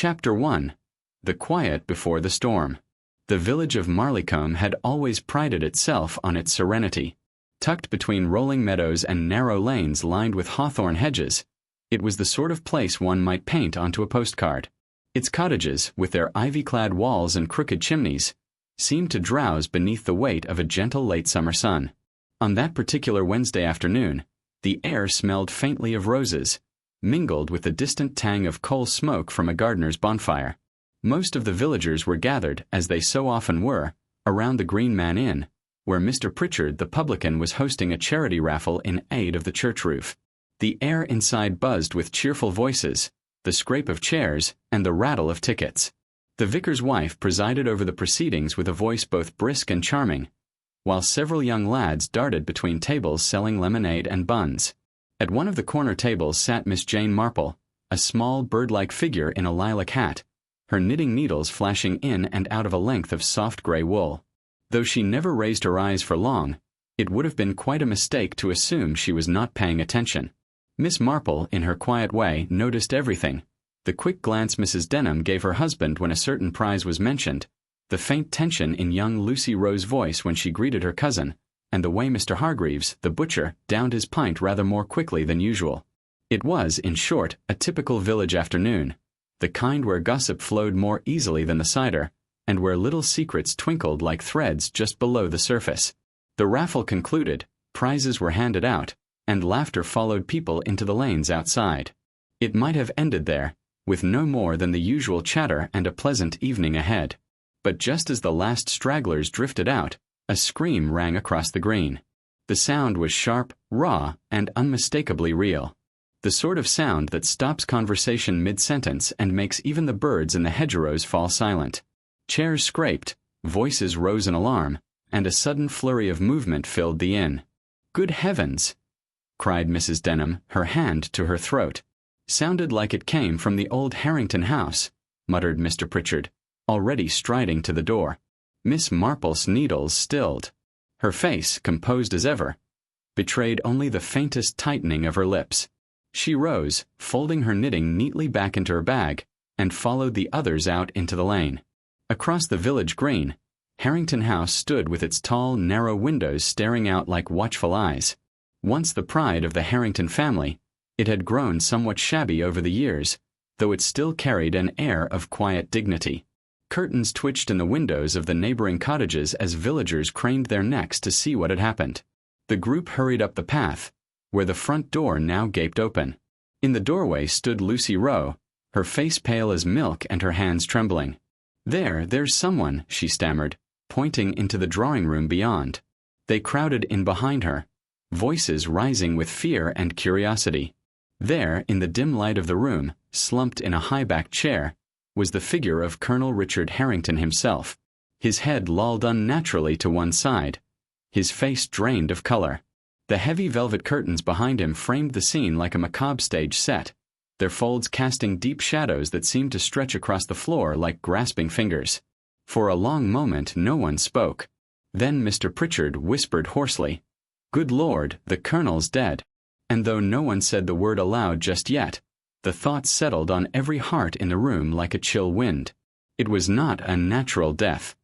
Chapter 1. The Quiet Before the Storm. The village of Marleycombe had always prided itself on its serenity. Tucked between rolling meadows and narrow lanes lined with hawthorn hedges, it was the sort of place one might paint onto a postcard. Its cottages, with their ivy-clad walls and crooked chimneys, seemed to drowse beneath the weight of a gentle late summer sun. On that particular Wednesday afternoon, the air smelled faintly of roses, mingled with the distant tang of coal smoke from a gardener's bonfire. Most of the villagers were gathered, as they so often were, around the Green Man Inn, where Mr. Pritchard the publican was hosting a charity raffle in aid of the church roof. The air inside buzzed with cheerful voices, the scrape of chairs, and the rattle of tickets. The vicar's wife presided over the proceedings with a voice both brisk and charming, while several young lads darted between tables selling lemonade and buns. At one of the corner tables sat Miss Jane Marple, a small bird-like figure in a lilac hat, her knitting needles flashing in and out of a length of soft gray wool. Though she never raised her eyes for long, it would have been quite a mistake to assume she was not paying attention. Miss Marple, in her quiet way, noticed everything. The quick glance Mrs. Denham gave her husband when a certain prize was mentioned, the faint tension in young Lucy Rowe's voice when she greeted her cousin, and the way Mr. Hargreaves, the butcher, downed his pint rather more quickly than usual. It was, in short, a typical village afternoon, the kind where gossip flowed more easily than the cider, and where little secrets twinkled like threads just below the surface. The raffle concluded, prizes were handed out, and laughter followed people into the lanes outside. It might have ended there, with no more than the usual chatter and a pleasant evening ahead. But just as the last stragglers drifted out, a scream rang across the green. The sound was sharp, raw, and unmistakably real. The sort of sound that stops conversation mid-sentence and makes even the birds in the hedgerows fall silent. Chairs scraped, voices rose in alarm, and a sudden flurry of movement filled the inn. "Good heavens!" cried Mrs. Denham, her hand to her throat. "Sounded like it came from the old Harrington house," muttered Mr. Pritchard, already striding to the door. Miss Marple's needles stilled. Her face, composed as ever, betrayed only the faintest tightening of her lips. She rose, folding her knitting neatly back into her bag, and followed the others out into the lane. Across the village green, Harrington House stood with its tall, narrow windows staring out like watchful eyes. Once the pride of the Harrington family, it had grown somewhat shabby over the years, though it still carried an air of quiet dignity. Curtains twitched in the windows of the neighboring cottages as villagers craned their necks to see what had happened. The group hurried up the path, where the front door now gaped open. In the doorway stood Lucy Rowe, her face pale as milk and her hands trembling. There's someone," she stammered, pointing into the drawing-room beyond. They crowded in behind her, voices rising with fear and curiosity. There, in the dim light of the room, slumped in a high-backed chair, was the figure of Colonel Richard Harrington himself, his head lolled unnaturally to one side, his face drained of color. The heavy velvet curtains behind him framed the scene like a macabre stage set, their folds casting deep shadows that seemed to stretch across the floor like grasping fingers. For a long moment no one spoke. Then Mr. Pritchard whispered hoarsely, "Good Lord, the Colonel's dead." And though no one said the word aloud just yet, the thought settled on every heart in the room like a chill wind. It was not a natural death.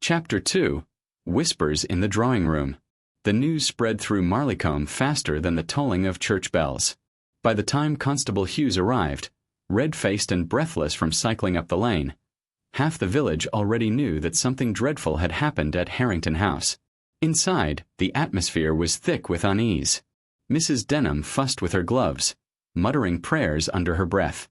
Chapter 2. Whispers in the Drawing-Room. The news spread through Marleycombe faster than the tolling of church bells. By the time Constable Hughes arrived, red-faced and breathless from cycling up the lane, half the village already knew that something dreadful had happened at Harrington House. Inside, the atmosphere was thick with unease. Mrs. Denham fussed with her gloves, muttering prayers under her breath.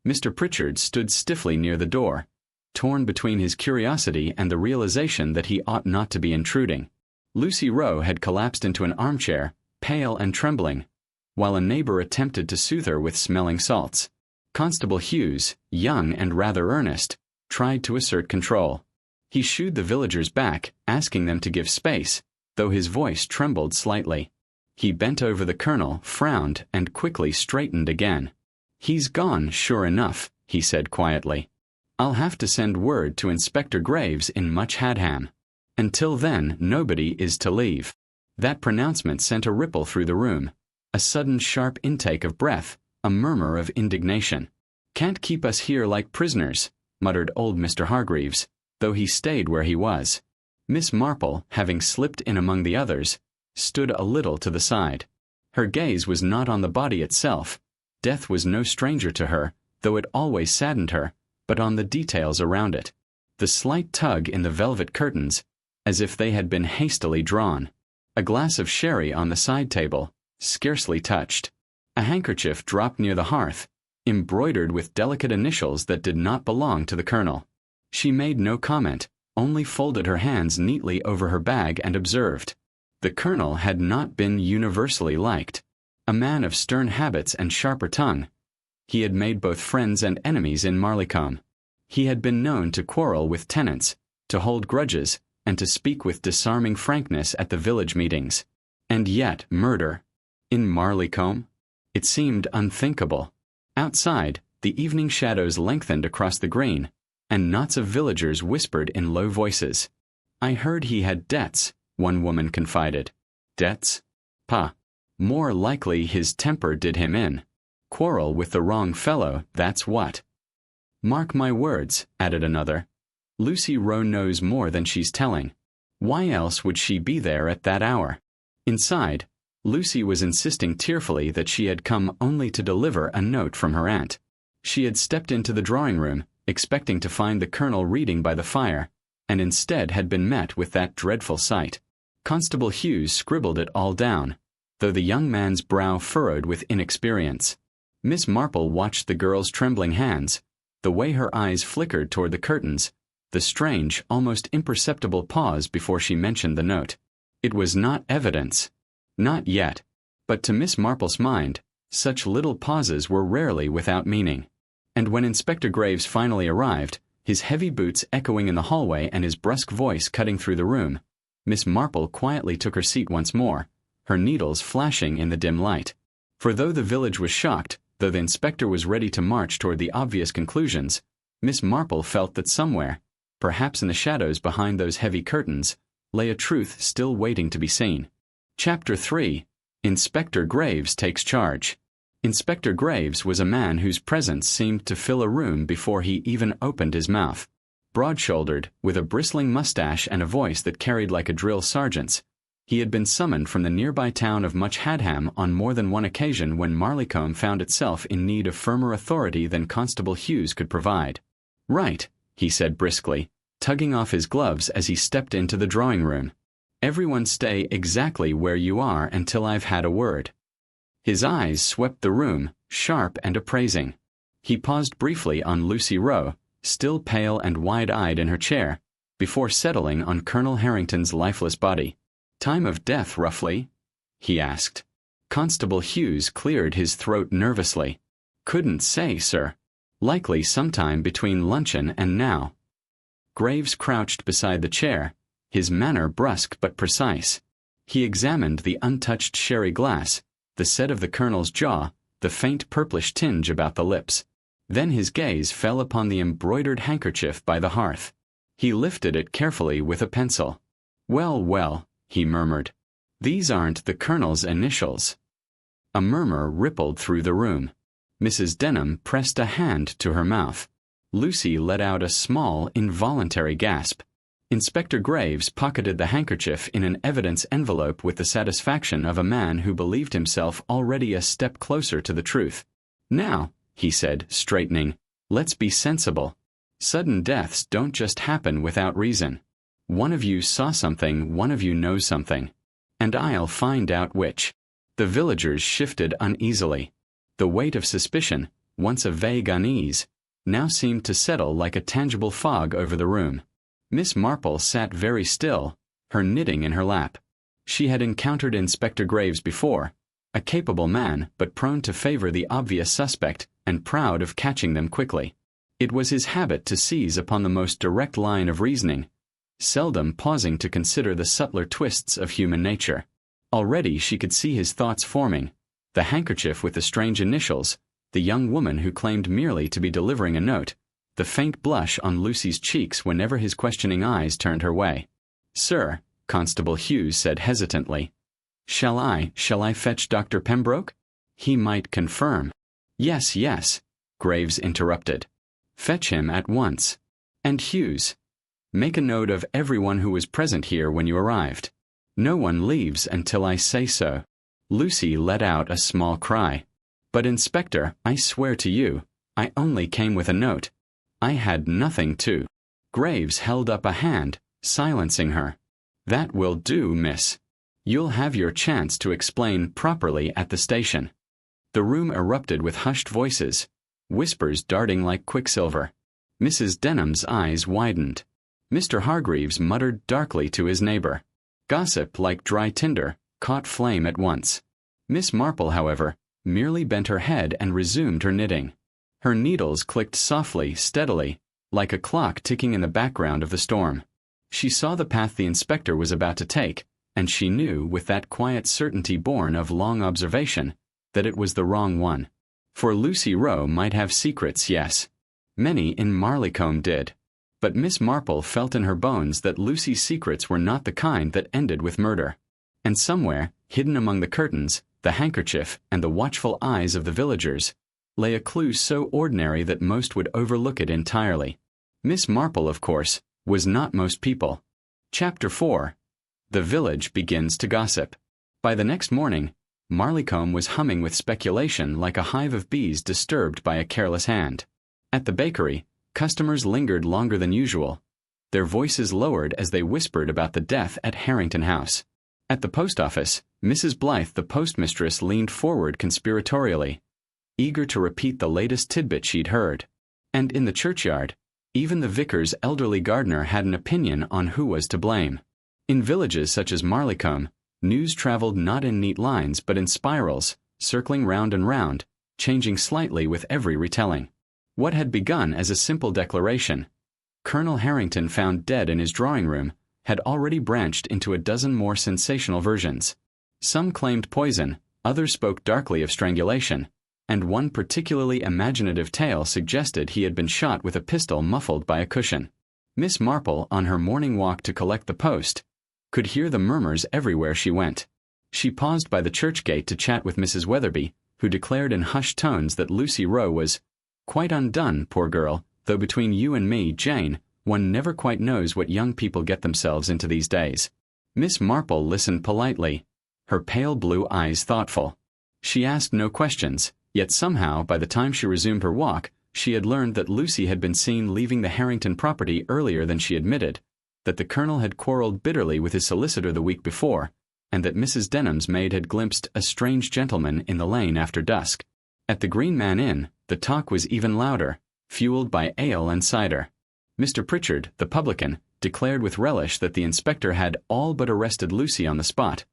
Mr. Pritchard stood stiffly near the door, torn between his curiosity and the realization that he ought not to be intruding. Lucy Rowe had collapsed into an armchair, pale and trembling, while a neighbor attempted to soothe her with smelling salts. Constable Hughes, young and rather earnest, tried to assert control. He shooed the villagers back, asking them to give space, though his voice trembled slightly. He bent over the Colonel, frowned, and quickly straightened again. "He's gone, sure enough," he said quietly. "I'll have to send word to Inspector Graves in Much Hadham. Until then, nobody is to leave." That pronouncement sent a ripple through the room, a sudden sharp intake of breath, a murmur of indignation. "Can't keep us here like prisoners," muttered old Mr. Hargreaves, though he stayed where he was. Miss Marple, having slipped in among the others, stood a little to the side. Her gaze was not on the body itself. Death was no stranger to her, though it always saddened her, but on the details around it. The slight tug in the velvet curtains, as if they had been hastily drawn. A glass of sherry on the side table, scarcely touched. A handkerchief dropped near the hearth, embroidered with delicate initials that did not belong to the Colonel. She made no comment, only folded her hands neatly over her bag and observed. The Colonel had not been universally liked. A man of stern habits and sharper tongue, he had made both friends and enemies in Marleycombe. He had been known to quarrel with tenants, to hold grudges, and to speak with disarming frankness at the village meetings. And yet murder. In Marleycombe? It seemed unthinkable. Outside, the evening shadows lengthened across the green, and knots of villagers whispered in low voices. "I heard he had debts," one woman confided. "Debts? Pah. More likely his temper did him in. Quarrel with the wrong fellow, that's what." "Mark my words," added another. "Lucy Rowe knows more than she's telling. Why else would she be there at that hour?" Inside, Lucy was insisting tearfully that she had come only to deliver a note from her aunt. She had stepped into the drawing-room, expecting to find the Colonel reading by the fire, and instead had been met with that dreadful sight. Constable Hughes scribbled it all down, though the young man's brow furrowed with inexperience. Miss Marple watched the girl's trembling hands, the way her eyes flickered toward the curtains, the strange, almost imperceptible pause before she mentioned the note. It was not evidence. Not yet. But to Miss Marple's mind, such little pauses were rarely without meaning. And when Inspector Graves finally arrived, his heavy boots echoing in the hallway and his brusque voice cutting through the room, Miss Marple quietly took her seat once more, her needles flashing in the dim light. For though the village was shocked, though the inspector was ready to march toward the obvious conclusions, Miss Marple felt that somewhere, perhaps in the shadows behind those heavy curtains, lay a truth still waiting to be seen. Chapter 3. Inspector Graves Takes Charge. Inspector Graves was a man whose presence seemed to fill a room before he even opened his mouth. Broad-shouldered, with a bristling mustache and a voice that carried like a drill sergeant's, he had been summoned from the nearby town of Much Hadham on more than one occasion when Marleycombe found itself in need of firmer authority than Constable Hughes could provide. "Right," he said briskly, tugging off his gloves as he stepped into the drawing-room. "Everyone stay exactly where you are until I've had a word." His eyes swept the room, sharp and appraising. He paused briefly on Lucy Rowe, still pale and wide-eyed in her chair, before settling on Colonel Harrington's lifeless body. "Time of death, roughly?" he asked. Constable Hughes cleared his throat nervously. "Couldn't say, sir. Likely sometime between luncheon and now." Graves crouched beside the chair, his manner brusque but precise. He examined the untouched sherry glass, the set of the Colonel's jaw, the faint purplish tinge about the lips. Then his gaze fell upon the embroidered handkerchief by the hearth. He lifted it carefully with a pencil. "Well, well," he murmured. "These aren't the Colonel's initials." A murmur rippled through the room. Mrs. Denham pressed a hand to her mouth. Lucy let out a small, involuntary gasp. Inspector Graves pocketed the handkerchief in an evidence envelope with the satisfaction of a man who believed himself already a step closer to the truth. "Now," he said, straightening, "let's be sensible. Sudden deaths don't just happen without reason. One of you saw something, one of you knows something. And I'll find out which." The villagers shifted uneasily. The weight of suspicion, once a vague unease, now seemed to settle like a tangible fog over the room. Miss Marple sat very still, her knitting in her lap. She had encountered Inspector Graves before, a capable man but prone to favor the obvious suspect and proud of catching them quickly. It was his habit to seize upon the most direct line of reasoning, seldom pausing to consider the subtler twists of human nature. Already she could see his thoughts forming: the handkerchief with the strange initials, the young woman who claimed merely to be delivering a note, the faint blush on Lucy's cheeks whenever his questioning eyes turned her way. "Sir," Constable Hughes said hesitantly, Shall I fetch Dr. Pembroke? He might confirm." "Yes, yes," Graves interrupted. "Fetch him at once. And Hughes, make a note of everyone who was present here when you arrived. No one leaves until I say so." Lucy let out a small cry. "But Inspector, I swear to you, I only came with a note. I had nothing to." Graves held up a hand, silencing her. "That will do, miss. You'll have your chance to explain properly at the station." The room erupted with hushed voices, whispers darting like quicksilver. Mrs. Denham's eyes widened. Mr. Hargreaves muttered darkly to his neighbor. Gossip, like dry tinder, caught flame at once. Miss Marple, however, merely bent her head and resumed her knitting. Her needles clicked softly, steadily, like a clock ticking in the background of the storm. She saw the path the inspector was about to take, and she knew, with that quiet certainty born of long observation, that it was the wrong one. For Lucy Rowe might have secrets, yes. Many in Marleycombe did. But Miss Marple felt in her bones that Lucy's secrets were not the kind that ended with murder. And somewhere, hidden among the curtains, the handkerchief, and the watchful eyes of the villagers, lay a clue so ordinary that most would overlook it entirely. Miss Marple, of course, was not most people. Chapter 4. The village begins to gossip. By the next morning, Marleycombe was humming with speculation like a hive of bees disturbed by a careless hand. At the bakery, customers lingered longer than usual, their voices lowered as they whispered about the death at Harrington House. At the post office, Mrs. Blythe, the postmistress, leaned forward conspiratorially, eager to repeat the latest tidbit she'd heard. And in the churchyard, even the vicar's elderly gardener had an opinion on who was to blame. In villages such as Marleycombe, news traveled not in neat lines but in spirals, circling round and round, changing slightly with every retelling. What had begun as a simple declaration, "Colonel Harrington found dead in his drawing room," had already branched into a dozen more sensational versions. Some claimed poison, others spoke darkly of strangulation, and one particularly imaginative tale suggested he had been shot with a pistol muffled by a cushion. Miss Marple, on her morning walk to collect the post, could hear the murmurs everywhere she went. She paused by the church gate to chat with Mrs. Weatherby, who declared in hushed tones that Lucy Rowe was quite undone, poor girl, though between you and me, Jane, one never quite knows what young people get themselves into these days. Miss Marple listened politely, her pale blue eyes thoughtful. She asked no questions, yet somehow, by the time she resumed her walk, she had learned that Lucy had been seen leaving the Harrington property earlier than she admitted, that the Colonel had quarreled bitterly with his solicitor the week before, and that Mrs. Denham's maid had glimpsed a strange gentleman in the lane after dusk. At the Green Man Inn, the talk was even louder, fueled by ale and cider. Mr. Pritchard, the publican, declared with relish that the inspector had all but arrested Lucy on the spot,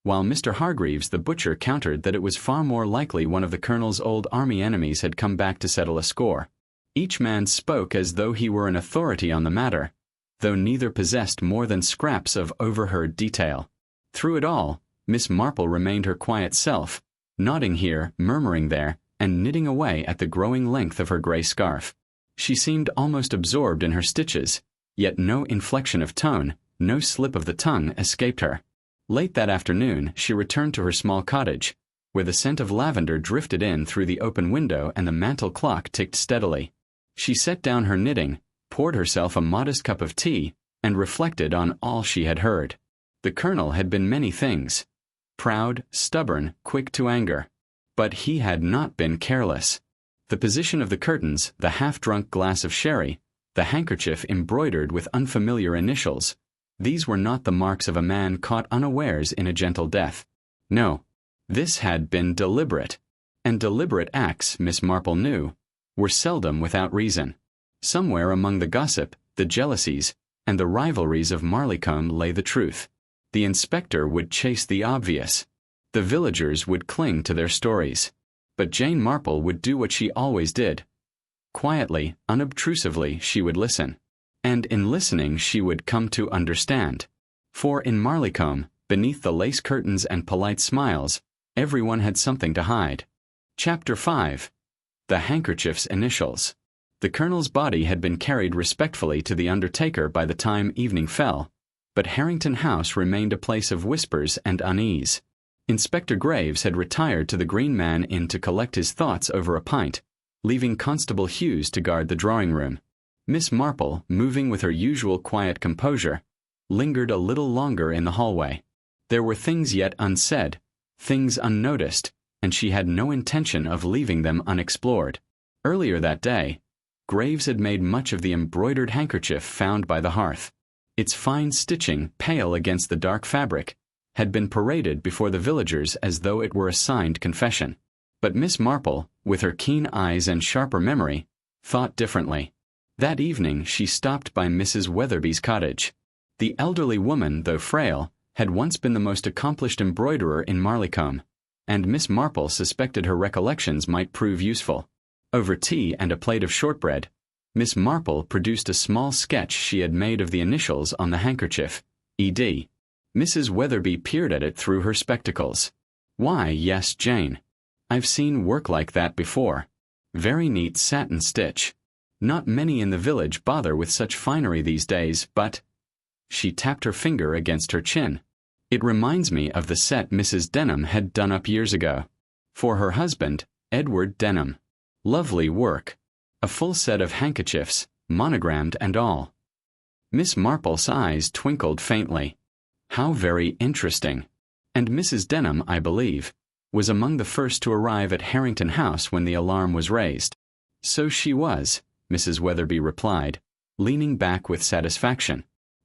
while Mr. Hargreaves, the butcher, countered that it was far more likely one of the Colonel's old army enemies had come back to settle a score. Each man spoke as though he were an authority on the matter, though neither possessed more than scraps of overheard detail. Through it all, Miss Marple remained her quiet self, nodding here, murmuring there, and knitting away at the growing length of her grey scarf. She seemed almost absorbed in her stitches, yet no inflection of tone, no slip of the tongue escaped her. Late that afternoon, she returned to her small cottage, where the scent of lavender drifted in through the open window and the mantel clock ticked steadily. She set down her knitting, poured herself a modest cup of tea, and reflected on all she had heard. The Colonel had been many things: proud, stubborn, quick to anger. But he had not been careless. The position of the curtains, the half-drunk glass of sherry, the handkerchief embroidered with unfamiliar initials, these were not the marks of a man caught unawares in a gentle death. No, this had been deliberate. And deliberate acts, Miss Marple knew, were seldom without reason. Somewhere among the gossip, the jealousies, and the rivalries of Marleycombe lay the truth. The inspector would chase the obvious. The villagers would cling to their stories. But Jane Marple would do what she always did. Quietly, unobtrusively, she would listen. And in listening she would come to understand. For in Marleycombe, beneath the lace curtains and polite smiles, everyone had something to hide. Chapter 5. The Handkerchief's Initials. The Colonel's body had been carried respectfully to the undertaker by the time evening fell, but Harrington House remained a place of whispers and unease. Inspector Graves had retired to the Green Man Inn to collect his thoughts over a pint, leaving Constable Hughes to guard the drawing-room. Miss Marple, moving with her usual quiet composure, lingered a little longer in the hallway. There were things yet unsaid, things unnoticed, and she had no intention of leaving them unexplored. Earlier that day, Graves had made much of the embroidered handkerchief found by the hearth. Its fine stitching, pale against the dark fabric, had been paraded before the villagers as though it were a signed confession. But Miss Marple, with her keen eyes and sharper memory, thought differently. That evening she stopped by Mrs. Weatherby's cottage. The elderly woman, though frail, had once been the most accomplished embroiderer in Marleycombe, and Miss Marple suspected her recollections might prove useful. Over tea and a plate of shortbread, Miss Marple produced a small sketch she had made of the initials on the handkerchief, E.D. Mrs. Weatherby peered at it through her spectacles. "Why, yes, Jane. I've seen work like that before. Very neat satin stitch. Not many in the village bother with such finery these days, but—" She tapped her finger against her chin. "It reminds me of the set Mrs. Denham had done up years ago. For her husband, Edward Denham. Lovely work. A full set of handkerchiefs, monogrammed and all." Miss Marple's eyes twinkled faintly. "How very interesting. And Mrs. Denham, I believe, was among the first to arrive at Harrington House when the alarm was raised." "So she was," Mrs. Weatherby replied, leaning back with satisfaction.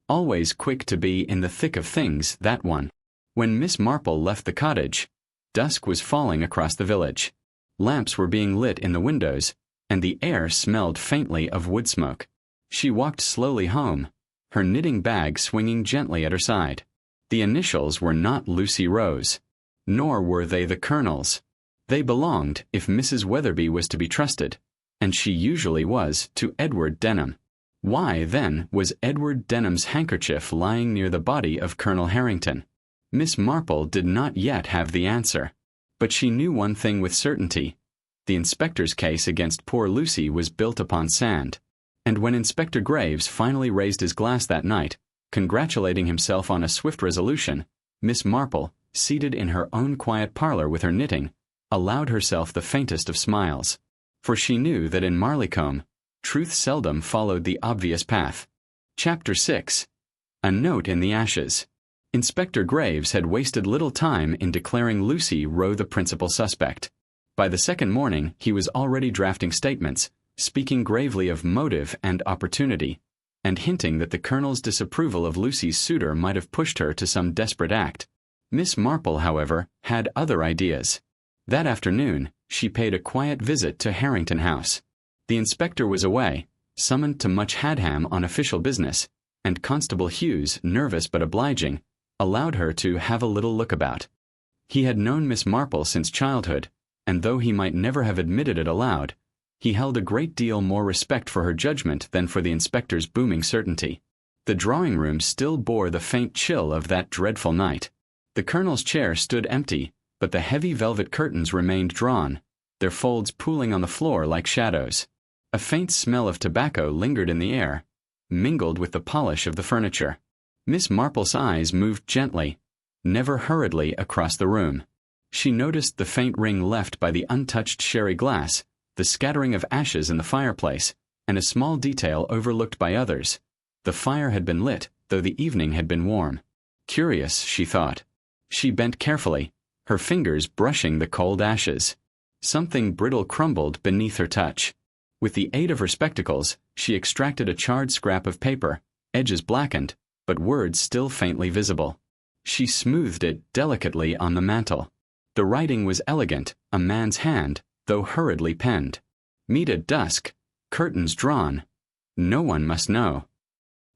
Always quick to be in the thick of things, that one. When Miss Marple left the cottage, dusk was falling across the village. Lamps were being lit in the windows, and the air smelled faintly of wood smoke. She walked slowly home, her knitting bag swinging gently at her side. The initials were not Lucy Rose, nor were they the Colonel's. They belonged, if Mrs. Weatherby was to be trusted, and she usually was, to Edward Denham. Why, then, was Edward Denham's handkerchief lying near the body of Colonel Harrington? Miss Marple did not yet have the answer. But she knew one thing with certainty. The inspector's case against poor Lucy was built upon sand. And when Inspector Graves finally raised his glass that night, congratulating himself on a swift resolution, Miss Marple, seated in her own quiet parlor with her knitting, allowed herself the faintest of smiles. For she knew that in Marleycombe, truth seldom followed the obvious path. Chapter 6. A Note in the Ashes. Inspector Graves had wasted little time in declaring Lucy Rowe the principal suspect. By the second morning he was already drafting statements, speaking gravely of motive and opportunity, and hinting that the Colonel's disapproval of Lucy's suitor might have pushed her to some desperate act. Miss Marple, however, had other ideas. That afternoon she paid a quiet visit to Harrington House. The inspector was away, summoned to Much Hadham on official business, and Constable Hughes, nervous but obliging, allowed her to have a little look about. He had known Miss Marple since childhood, and though he might never have admitted it aloud, he held a great deal more respect for her judgment than for the inspector's booming certainty. The drawing-room still bore the faint chill of that dreadful night. The Colonel's chair stood empty, but the heavy velvet curtains remained drawn, their folds pooling on the floor like shadows. A faint smell of tobacco lingered in the air, mingled with the polish of the furniture. Miss Marple's eyes moved gently, never hurriedly, across the room. She noticed the faint ring left by the untouched sherry glass, the scattering of ashes in the fireplace, and a small detail overlooked by others. The fire had been lit, though the evening had been warm. Curious, she thought. She bent carefully, her fingers brushing the cold ashes. Something brittle crumbled beneath her touch. With the aid of her spectacles, she extracted a charred scrap of paper, edges blackened, but words still faintly visible. She smoothed it delicately on the mantel. The writing was elegant, a man's hand, though hurriedly penned. Mead at dusk, curtains drawn. No one must know.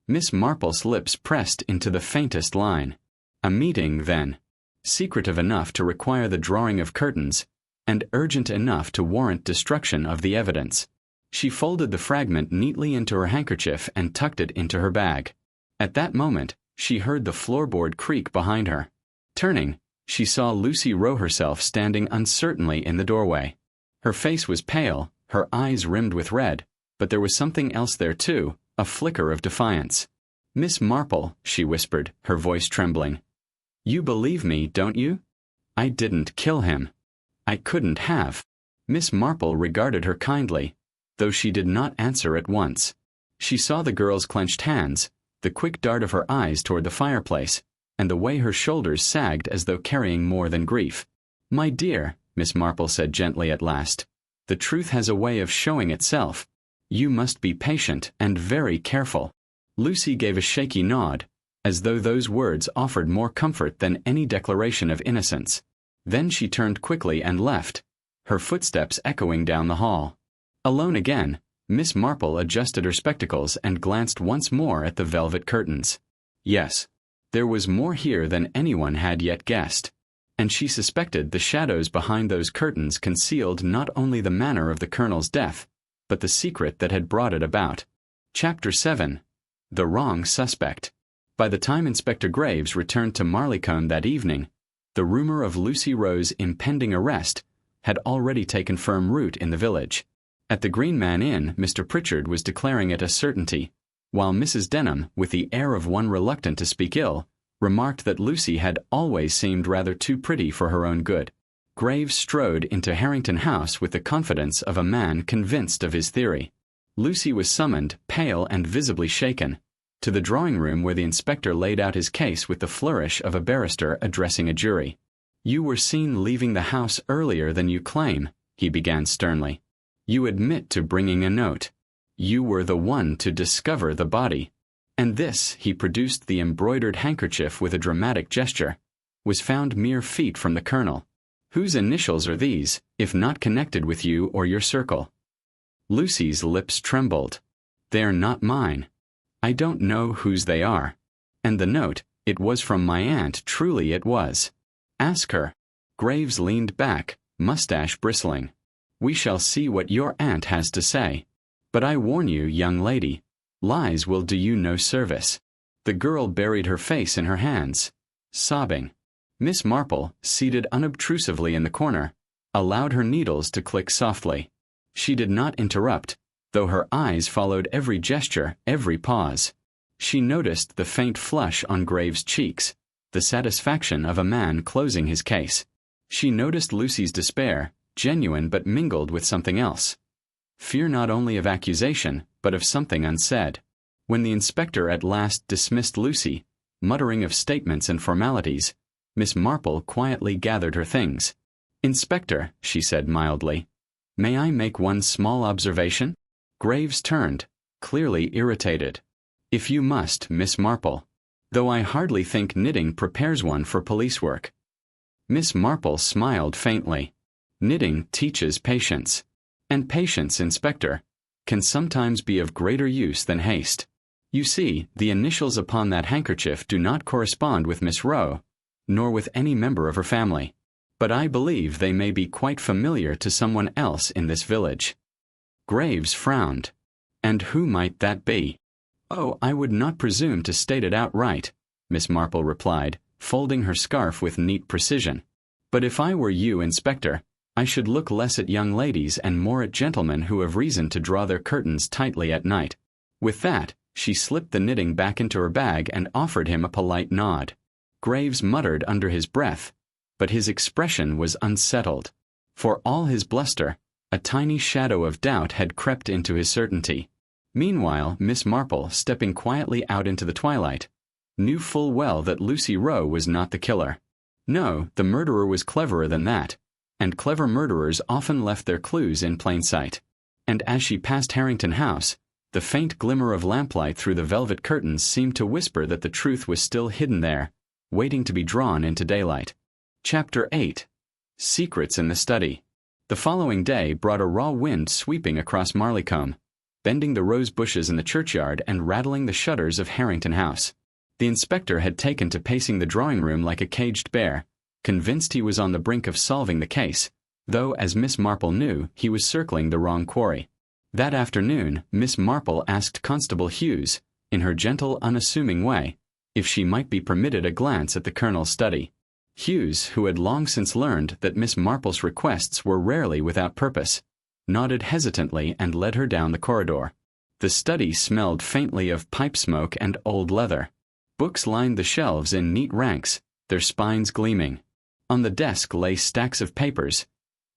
Miss Marple's lips pressed into the faintest line. A meeting, then. Secretive enough to require the drawing of curtains, and urgent enough to warrant destruction of the evidence. She folded the fragment neatly into her handkerchief and tucked it into her bag. At that moment, she heard the floorboard creak behind her. Turning, she saw Lucy Rowe herself standing uncertainly in the doorway. Her face was pale, her eyes rimmed with red, but there was something else there too, a flicker of defiance. "Miss Marple," she whispered, her voice trembling. "You believe me, don't you? I didn't kill him. I couldn't have." Miss Marple regarded her kindly, though she did not answer at once. She saw the girl's clenched hands, the quick dart of her eyes toward the fireplace, and the way her shoulders sagged as though carrying more than grief. "My dear," Miss Marple said gently at last, "the truth has a way of showing itself. You must be patient and very careful." Lucy gave a shaky nod, as though those words offered more comfort than any declaration of innocence. Then she turned quickly and left, her footsteps echoing down the hall. Alone again, Miss Marple adjusted her spectacles and glanced once more at the velvet curtains. Yes, there was more here than anyone had yet guessed, and she suspected the shadows behind those curtains concealed not only the manner of the Colonel's death, but the secret that had brought it about. Chapter 7. The Wrong Suspect. By the time Inspector Graves returned to Marleycombe that evening, the rumor of Lucy Rowe's impending arrest had already taken firm root in the village. At the Green Man Inn, Mr. Pritchard was declaring it a certainty, while Mrs. Denham, with the air of one reluctant to speak ill, remarked that Lucy had always seemed rather too pretty for her own good. Graves strode into Harrington House with the confidence of a man convinced of his theory. Lucy was summoned, pale and visibly shaken, to the drawing-room where the inspector laid out his case with the flourish of a barrister addressing a jury. "You were seen leaving the house earlier than you claim," he began sternly. "You admit to bringing a note. You were the one to discover the body. And this," he produced the embroidered handkerchief with a dramatic gesture, "was found mere feet from the Colonel. Whose initials are these, if not connected with you or your circle?" Lucy's lips trembled. "They're not mine. I don't know whose they are. And the note, it was from my aunt, truly it was. Ask her." Graves leaned back, mustache bristling. "We shall see what your aunt has to say. But I warn you, young lady, lies will do you no service." The girl buried her face in her hands, sobbing. Miss Marple, seated unobtrusively in the corner, allowed her needles to click softly. She did not interrupt, though her eyes followed every gesture, every pause. She noticed the faint flush on Graves' cheeks, the satisfaction of a man closing his case. She noticed Lucy's despair, genuine but mingled with something else. Fear not only of accusation, but of something unsaid. When the inspector at last dismissed Lucy, muttering of statements and formalities, Miss Marple quietly gathered her things. "Inspector," she said mildly, "may I make one small observation?" Graves turned, clearly irritated. "If you must, Miss Marple. Though I hardly think knitting prepares one for police work." Miss Marple smiled faintly. "Knitting teaches patience. And patience, Inspector, can sometimes be of greater use than haste. You see, the initials upon that handkerchief do not correspond with Miss Rowe, nor with any member of her family. But I believe they may be quite familiar to someone else in this village." Graves frowned. "And who might that be?" "Oh, I would not presume to state it outright," Miss Marple replied, folding her scarf with neat precision. "But if I were you, Inspector, I should look less at young ladies and more at gentlemen who have reason to draw their curtains tightly at night." With that, she slipped the knitting back into her bag and offered him a polite nod. Graves muttered under his breath, but his expression was unsettled. For all his bluster, a tiny shadow of doubt had crept into his certainty. Meanwhile, Miss Marple, stepping quietly out into the twilight, knew full well that Lucy Rowe was not the killer. No, the murderer was cleverer than that, and clever murderers often left their clues in plain sight. And as she passed Harrington House, the faint glimmer of lamplight through the velvet curtains seemed to whisper that the truth was still hidden there, waiting to be drawn into daylight. Chapter 8. Secrets in the Study. The following day brought a raw wind sweeping across Marleycombe, bending the rose bushes in the churchyard and rattling the shutters of Harrington House. The inspector had taken to pacing the drawing-room like a caged bear, convinced he was on the brink of solving the case, though, as Miss Marple knew, he was circling the wrong quarry. That afternoon, Miss Marple asked Constable Hughes, in her gentle, unassuming way, if she might be permitted a glance at the Colonel's study. Hughes, who had long since learned that Miss Marple's requests were rarely without purpose, nodded hesitantly and led her down the corridor. The study smelled faintly of pipe smoke and old leather. Books lined the shelves in neat ranks, their spines gleaming. On the desk lay stacks of papers,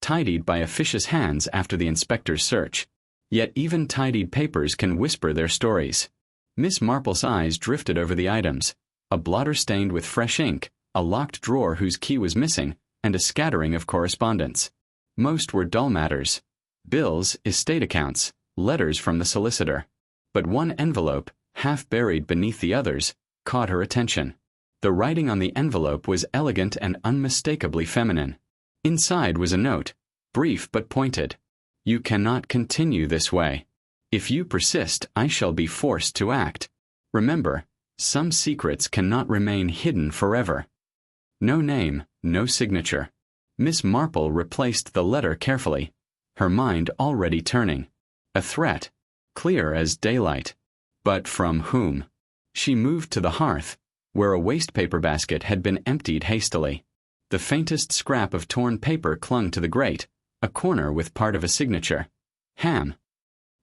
tidied by officious hands after the inspector's search. Yet even tidied papers can whisper their stories. Miss Marple's eyes drifted over the items: a blotter stained with fresh ink, a locked drawer whose key was missing, and a scattering of correspondence. Most were dull matters: bills, estate accounts, letters from the solicitor. But one envelope, half buried beneath the others, caught her attention. The writing on the envelope was elegant and unmistakably feminine. Inside was a note, brief but pointed. "You cannot continue this way. If you persist, I shall be forced to act. Remember, some secrets cannot remain hidden forever." No name, no signature. Miss Marple replaced the letter carefully, her mind already turning. A threat, clear as daylight. But from whom? She moved to the hearth, where a wastepaper basket had been emptied hastily. The faintest scrap of torn paper clung to the grate, a corner with part of a signature. Ham.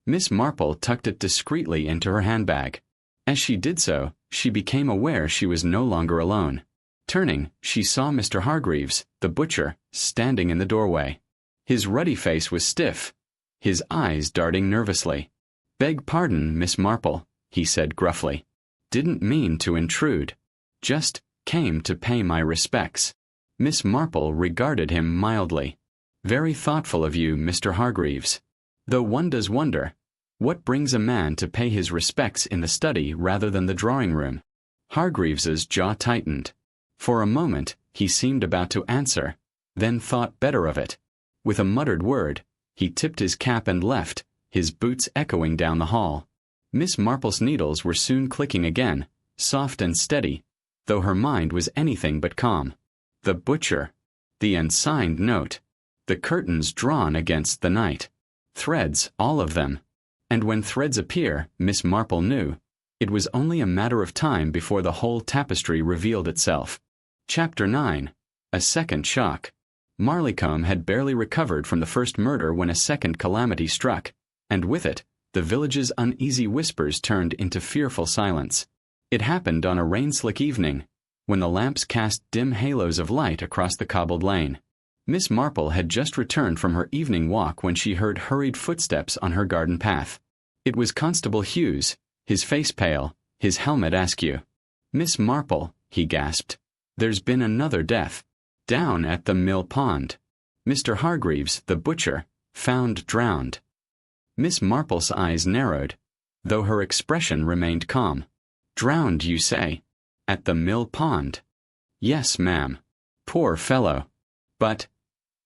Miss Marple tucked it discreetly into her handbag. As she did so, she became aware she was no longer alone. Turning, she saw Mr. Hargreaves, the butcher, standing in the doorway. His ruddy face was stiff, his eyes darting nervously. "Beg pardon, Miss Marple," he said gruffly. "Didn't mean to intrude. Just came to pay my respects." Miss Marple regarded him mildly. "Very thoughtful of you, Mr. Hargreaves. Though one does wonder, what brings a man to pay his respects in the study rather than the drawing-room?" Hargreaves's jaw tightened. For a moment, he seemed about to answer, then thought better of it. With a muttered word, he tipped his cap and left, his boots echoing down the hall. Miss Marple's needles were soon clicking again, soft and steady, though her mind was anything but calm. The butcher. The unsigned note. The curtains drawn against the night. Threads, all of them. And when threads appear, Miss Marple knew, it was only a matter of time before the whole tapestry revealed itself. Chapter 9. A Second Shock. Marleycombe had barely recovered from the first murder when a second calamity struck, and with it, the village's uneasy whispers turned into fearful silence. It happened on a rain-slick evening, when the lamps cast dim halos of light across the cobbled lane. Miss Marple had just returned from her evening walk when she heard hurried footsteps on her garden path. It was Constable Hughes, his face pale, his helmet askew. "Miss Marple," he gasped, "there's been another death. Down at the mill pond. Mr. Hargreaves, the butcher, found drowned." Miss Marple's eyes narrowed, though her expression remained calm. "Drowned, you say? At the mill pond?" "Yes, ma'am." "Poor fellow." "But—"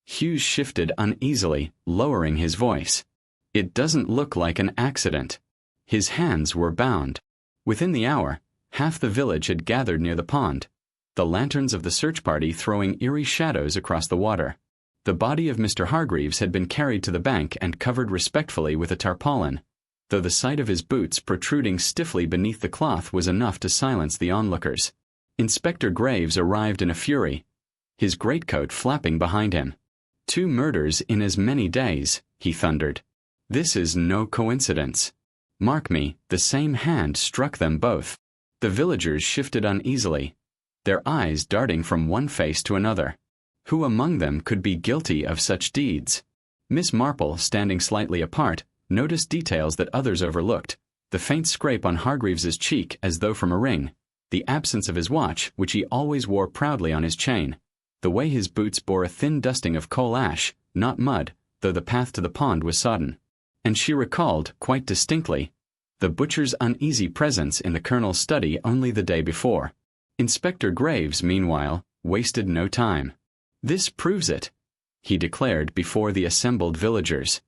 Hughes shifted uneasily, lowering his voice. "It doesn't look like an accident. His hands were bound." Within the hour, half the village had gathered near the pond, the lanterns of the search party throwing eerie shadows across the water. The body of Mr. Hargreaves had been carried to the bank and covered respectfully with a tarpaulin, though the sight of his boots protruding stiffly beneath the cloth was enough to silence the onlookers. Inspector Graves arrived in a fury, his greatcoat flapping behind him. "2 murders in as many days," he thundered. "This is no coincidence. Mark me, the same hand struck them both." The villagers shifted uneasily, their eyes darting from one face to another. Who among them could be guilty of such deeds? Miss Marple, standing slightly apart, noticed details that others overlooked: the faint scrape on Hargreaves's cheek as though from a ring, the absence of his watch, which he always wore proudly on his chain, the way his boots bore a thin dusting of coal ash, not mud, though the path to the pond was sodden. And she recalled, quite distinctly, the butcher's uneasy presence in the colonel's study only the day before. Inspector Graves, meanwhile, wasted no time. "This proves it," he declared before the assembled villagers.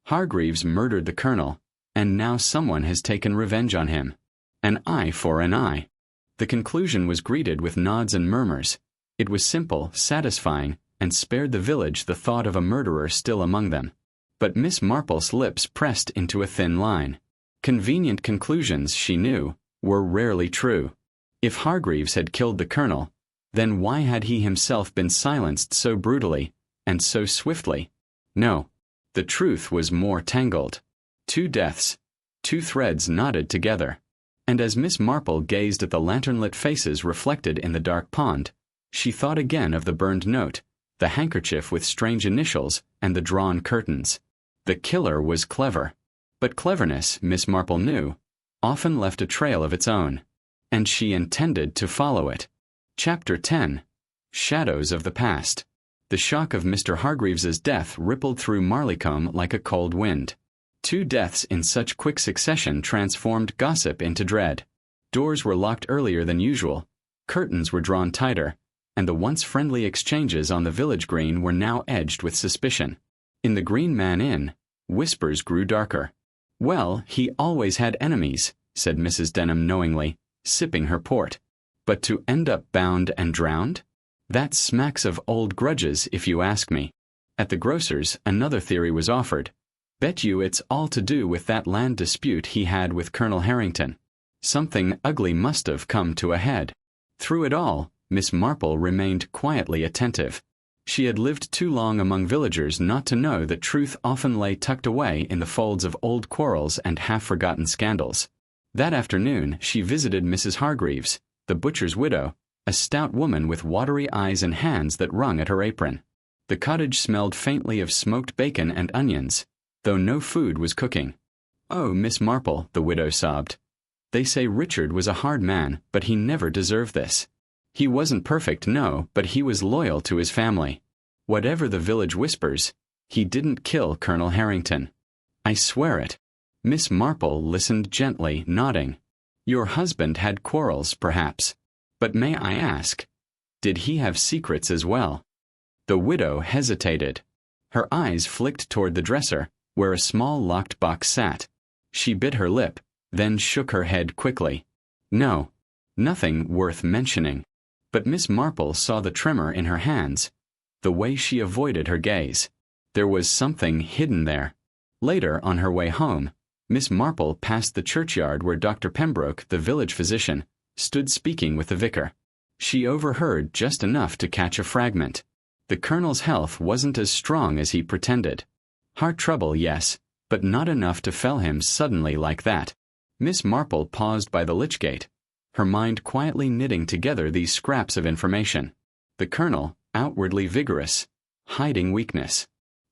"Hargreaves murdered the colonel, and now someone has taken revenge on him. An eye for an eye." The conclusion was greeted with nods and murmurs. It was simple, satisfying, and spared the village the thought of a murderer still among them. But Miss Marple's lips pressed into a thin line. Convenient conclusions, she knew, were rarely true. If Hargreaves had killed the colonel, then why had he himself been silenced so brutally, and so swiftly? No, the truth was more tangled. 2 deaths, 2 threads knotted together. And as Miss Marple gazed at the lantern-lit faces reflected in the dark pond, she thought again of the burned note, the handkerchief with strange initials, and the drawn curtains. The killer was clever. But cleverness, Miss Marple knew, often left a trail of its own. And she intended to follow it. Chapter 10. Shadows of the Past. The shock of Mr. Hargreaves's death rippled through Marleycombe like a cold wind. 2 deaths in such quick succession transformed gossip into dread. Doors were locked earlier than usual, curtains were drawn tighter, and the once friendly exchanges on the village green were now edged with suspicion. In the Green Man Inn, whispers grew darker. "Well, he always had enemies," said Mrs. Denham knowingly, sipping her port. "But to end up bound and drowned? That smacks of old grudges, if you ask me." At the grocer's, another theory was offered. "Bet you it's all to do with that land dispute he had with Colonel Harrington. Something ugly must have come to a head." Through it all, Miss Marple remained quietly attentive. She had lived too long among villagers not to know that truth often lay tucked away in the folds of old quarrels and half-forgotten scandals. That afternoon she visited Mrs. Hargreaves, the butcher's widow, a stout woman with watery eyes and hands that wrung at her apron. The cottage smelled faintly of smoked bacon and onions, though no food was cooking. "Oh, Miss Marple," the widow sobbed. "They say Richard was a hard man, but he never deserved this. He wasn't perfect, no, but he was loyal to his family. Whatever the village whispers, he didn't kill Colonel Harrington. I swear it." Miss Marple listened gently, nodding. "Your husband had quarrels, perhaps. But may I ask, did he have secrets as well?" The widow hesitated. Her eyes flicked toward the dresser, where a small locked box sat. She bit her lip, then shook her head quickly. "No, nothing worth mentioning." But Miss Marple saw the tremor in her hands, the way she avoided her gaze. There was something hidden there. Later, on her way home, Miss Marple passed the churchyard where Dr. Pembroke, the village physician, stood speaking with the vicar. She overheard just enough to catch a fragment. The colonel's health wasn't as strong as he pretended. Heart trouble, yes, but not enough to fell him suddenly like that. Miss Marple paused by the lich gate, her mind quietly knitting together these scraps of information. The colonel, outwardly vigorous, hiding weakness.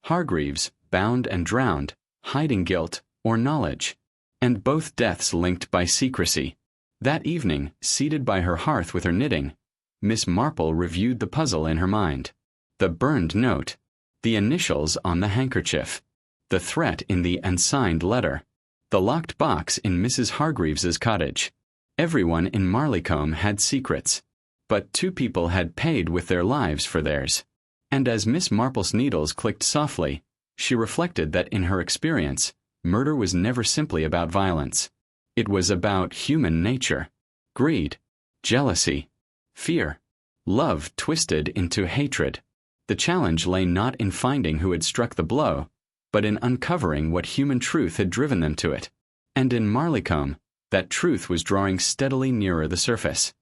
Hargreaves, bound and drowned, hiding guilt or knowledge. And both deaths linked by secrecy. That evening, seated by her hearth with her knitting, Miss Marple reviewed the puzzle in her mind. The burned note, the initials on the handkerchief, the threat in the unsigned letter, the locked box in Mrs. Hargreaves's cottage. Everyone in Marleycombe had secrets, but 2 people had paid with their lives for theirs. And as Miss Marple's needles clicked softly, she reflected that in her experience, murder was never simply about violence. It was about human nature. Greed, jealousy, fear, love twisted into hatred. The challenge lay not in finding who had struck the blow, but in uncovering what human truth had driven them to it. And in Marleycombe, that truth was drawing steadily nearer the surface.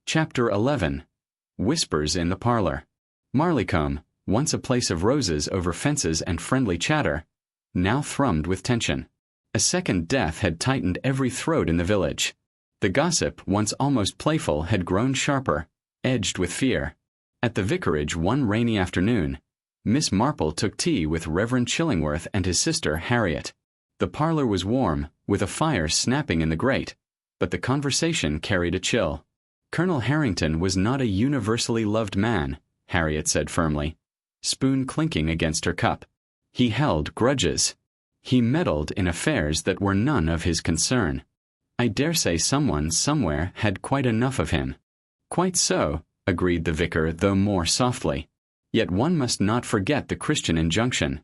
Chapter 11. Whispers in the Parlor. Marleycombe, once a place of roses over fences and friendly chatter, now thrummed with tension. A second death had tightened every throat in the village. The gossip, once almost playful, had grown sharper, edged with fear. At the vicarage one rainy afternoon, Miss Marple took tea with Reverend Chillingworth and his sister Harriet. The parlor was warm, with a fire snapping in the grate, but the conversation carried a chill. Colonel Harrington was not a universally loved man, Harriet said firmly, spoon clinking against her cup. He held grudges. He meddled in affairs that were none of his concern. I dare say someone somewhere had quite enough of him. Quite so, agreed the vicar, though more softly. Yet one must not forget the Christian injunction.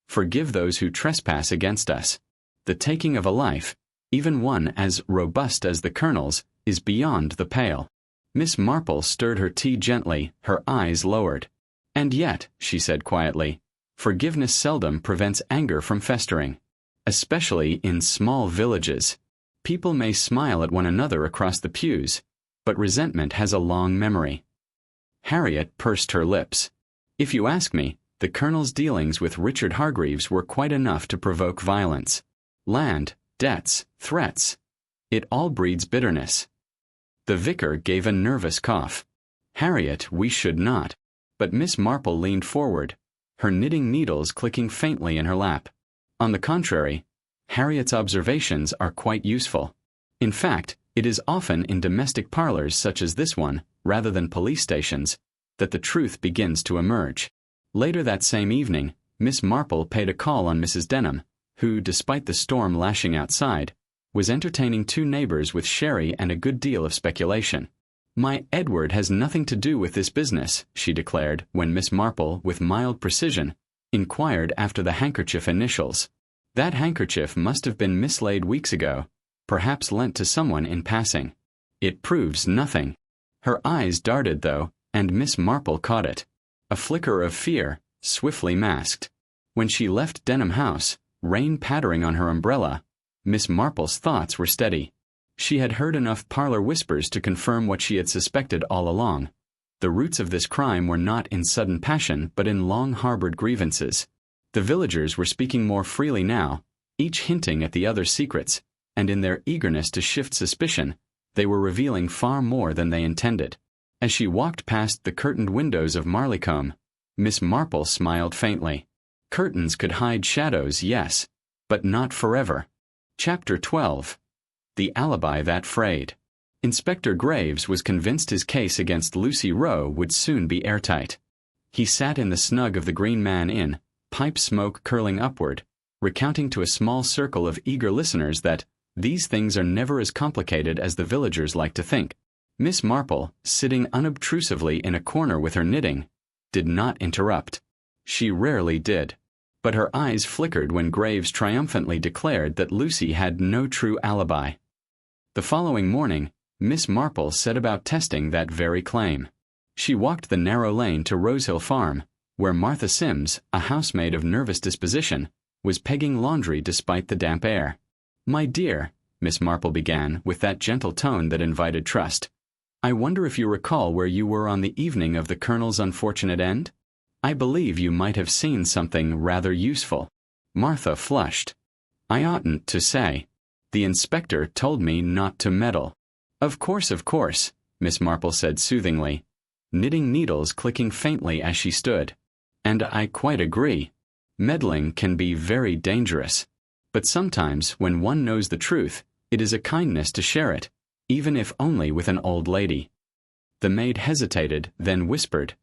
Forgive those who trespass against us. The taking of a life, even one as robust as the colonel's, is beyond the pale. Miss Marple stirred her tea gently, her eyes lowered. And yet, she said quietly, forgiveness seldom prevents anger from festering. Especially in small villages. People may smile at one another across the pews, but resentment has a long memory. Harriet pursed her lips. If you ask me, the colonel's dealings with Richard Hargreaves were quite enough to provoke violence. Land, debts, threats. It all breeds bitterness. The vicar gave a nervous cough. Harriet, we should not. But Miss Marple leaned forward, her knitting needles clicking faintly in her lap. On the contrary, Harriet's observations are quite useful. In fact, it is often in domestic parlors such as this one, rather than police stations, that the truth begins to emerge. Later that same evening, Miss Marple paid a call on Mrs. Denham, who, despite the storm lashing outside, was entertaining 2 neighbors with sherry and a good deal of speculation. "My Edward has nothing to do with this business," she declared when Miss Marple, with mild precision, inquired after the handkerchief initials. "That handkerchief must have been mislaid weeks ago, perhaps lent to someone in passing. It proves nothing." Her eyes darted, though, and Miss Marple caught it. A flicker of fear, swiftly masked. When she left Denham House, rain pattering on her umbrella, Miss Marple's thoughts were steady. She had heard enough parlor whispers to confirm what she had suspected all along. The roots of this crime were not in sudden passion but in long-harbored grievances. The villagers were speaking more freely now, each hinting at the other's secrets, and in their eagerness to shift suspicion, they were revealing far more than they intended. As she walked past the curtained windows of Marleycombe, Miss Marple smiled faintly. Curtains could hide shadows, yes, but not forever. Chapter 12. The Alibi That Frayed. Inspector Graves was convinced his case against Lucy Rowe would soon be airtight. He sat in the snug of the Green Man Inn, pipe smoke curling upward, recounting to a small circle of eager listeners that these things are never as complicated as the villagers like to think. Miss Marple, sitting unobtrusively in a corner with her knitting, did not interrupt. She rarely did. But her eyes flickered when Graves triumphantly declared that Lucy had no true alibi. The following morning, Miss Marple set about testing that very claim. She walked the narrow lane to Rosehill Farm, where Martha Sims, a housemaid of nervous disposition, was pegging laundry despite the damp air. "My dear," Miss Marple began, with that gentle tone that invited trust, "I wonder if you recall where you were on the evening of the Colonel's unfortunate end? I believe you might have seen something rather useful." Martha flushed. "I oughtn't to say. The inspector told me not to meddle." Of course," Miss Marple said soothingly, knitting needles clicking faintly as she stood. "And I quite agree. Meddling can be very dangerous. But sometimes, when one knows the truth, it is a kindness to share it, even if only with an old lady." The maid hesitated, then whispered,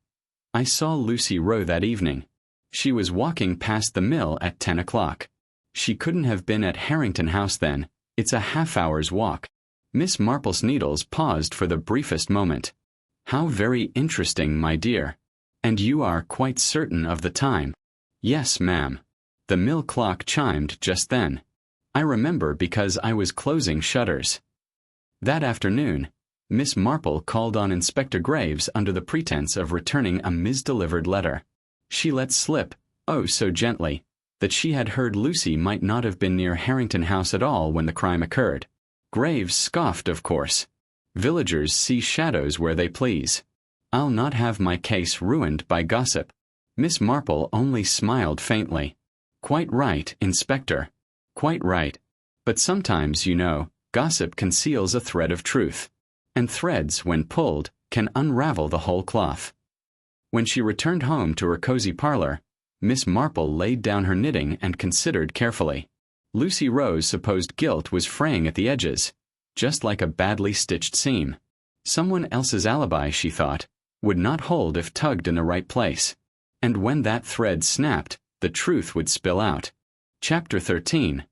"I saw Lucy Rowe that evening. She was walking past the mill at 10 o'clock. She couldn't have been at Harrington House then. It's a half-hour's walk." Miss Marple's needles paused for the briefest moment. "How very interesting, my dear. And you are quite certain of the time?" "Yes, ma'am. The mill clock chimed just then. I remember because I was closing shutters." That afternoon, Miss Marple called on Inspector Graves under the pretense of returning a misdelivered letter. She let slip, oh so gently, that she had heard Lucy might not have been near Harrington House at all when the crime occurred. Graves scoffed, of course. Villagers see shadows where they please. "I'll not have my case ruined by gossip." Miss Marple only smiled faintly. "Quite right, Inspector. Quite right. But sometimes, you know, gossip conceals a thread of truth. And threads, when pulled, can unravel the whole cloth." When she returned home to her cozy parlor, Miss Marple laid down her knitting and considered carefully. Lucy Rowe's supposed guilt was fraying at the edges, just like a badly stitched seam. Someone else's alibi, she thought, would not hold if tugged in the right place. And when that thread snapped, the truth would spill out. Chapter 13.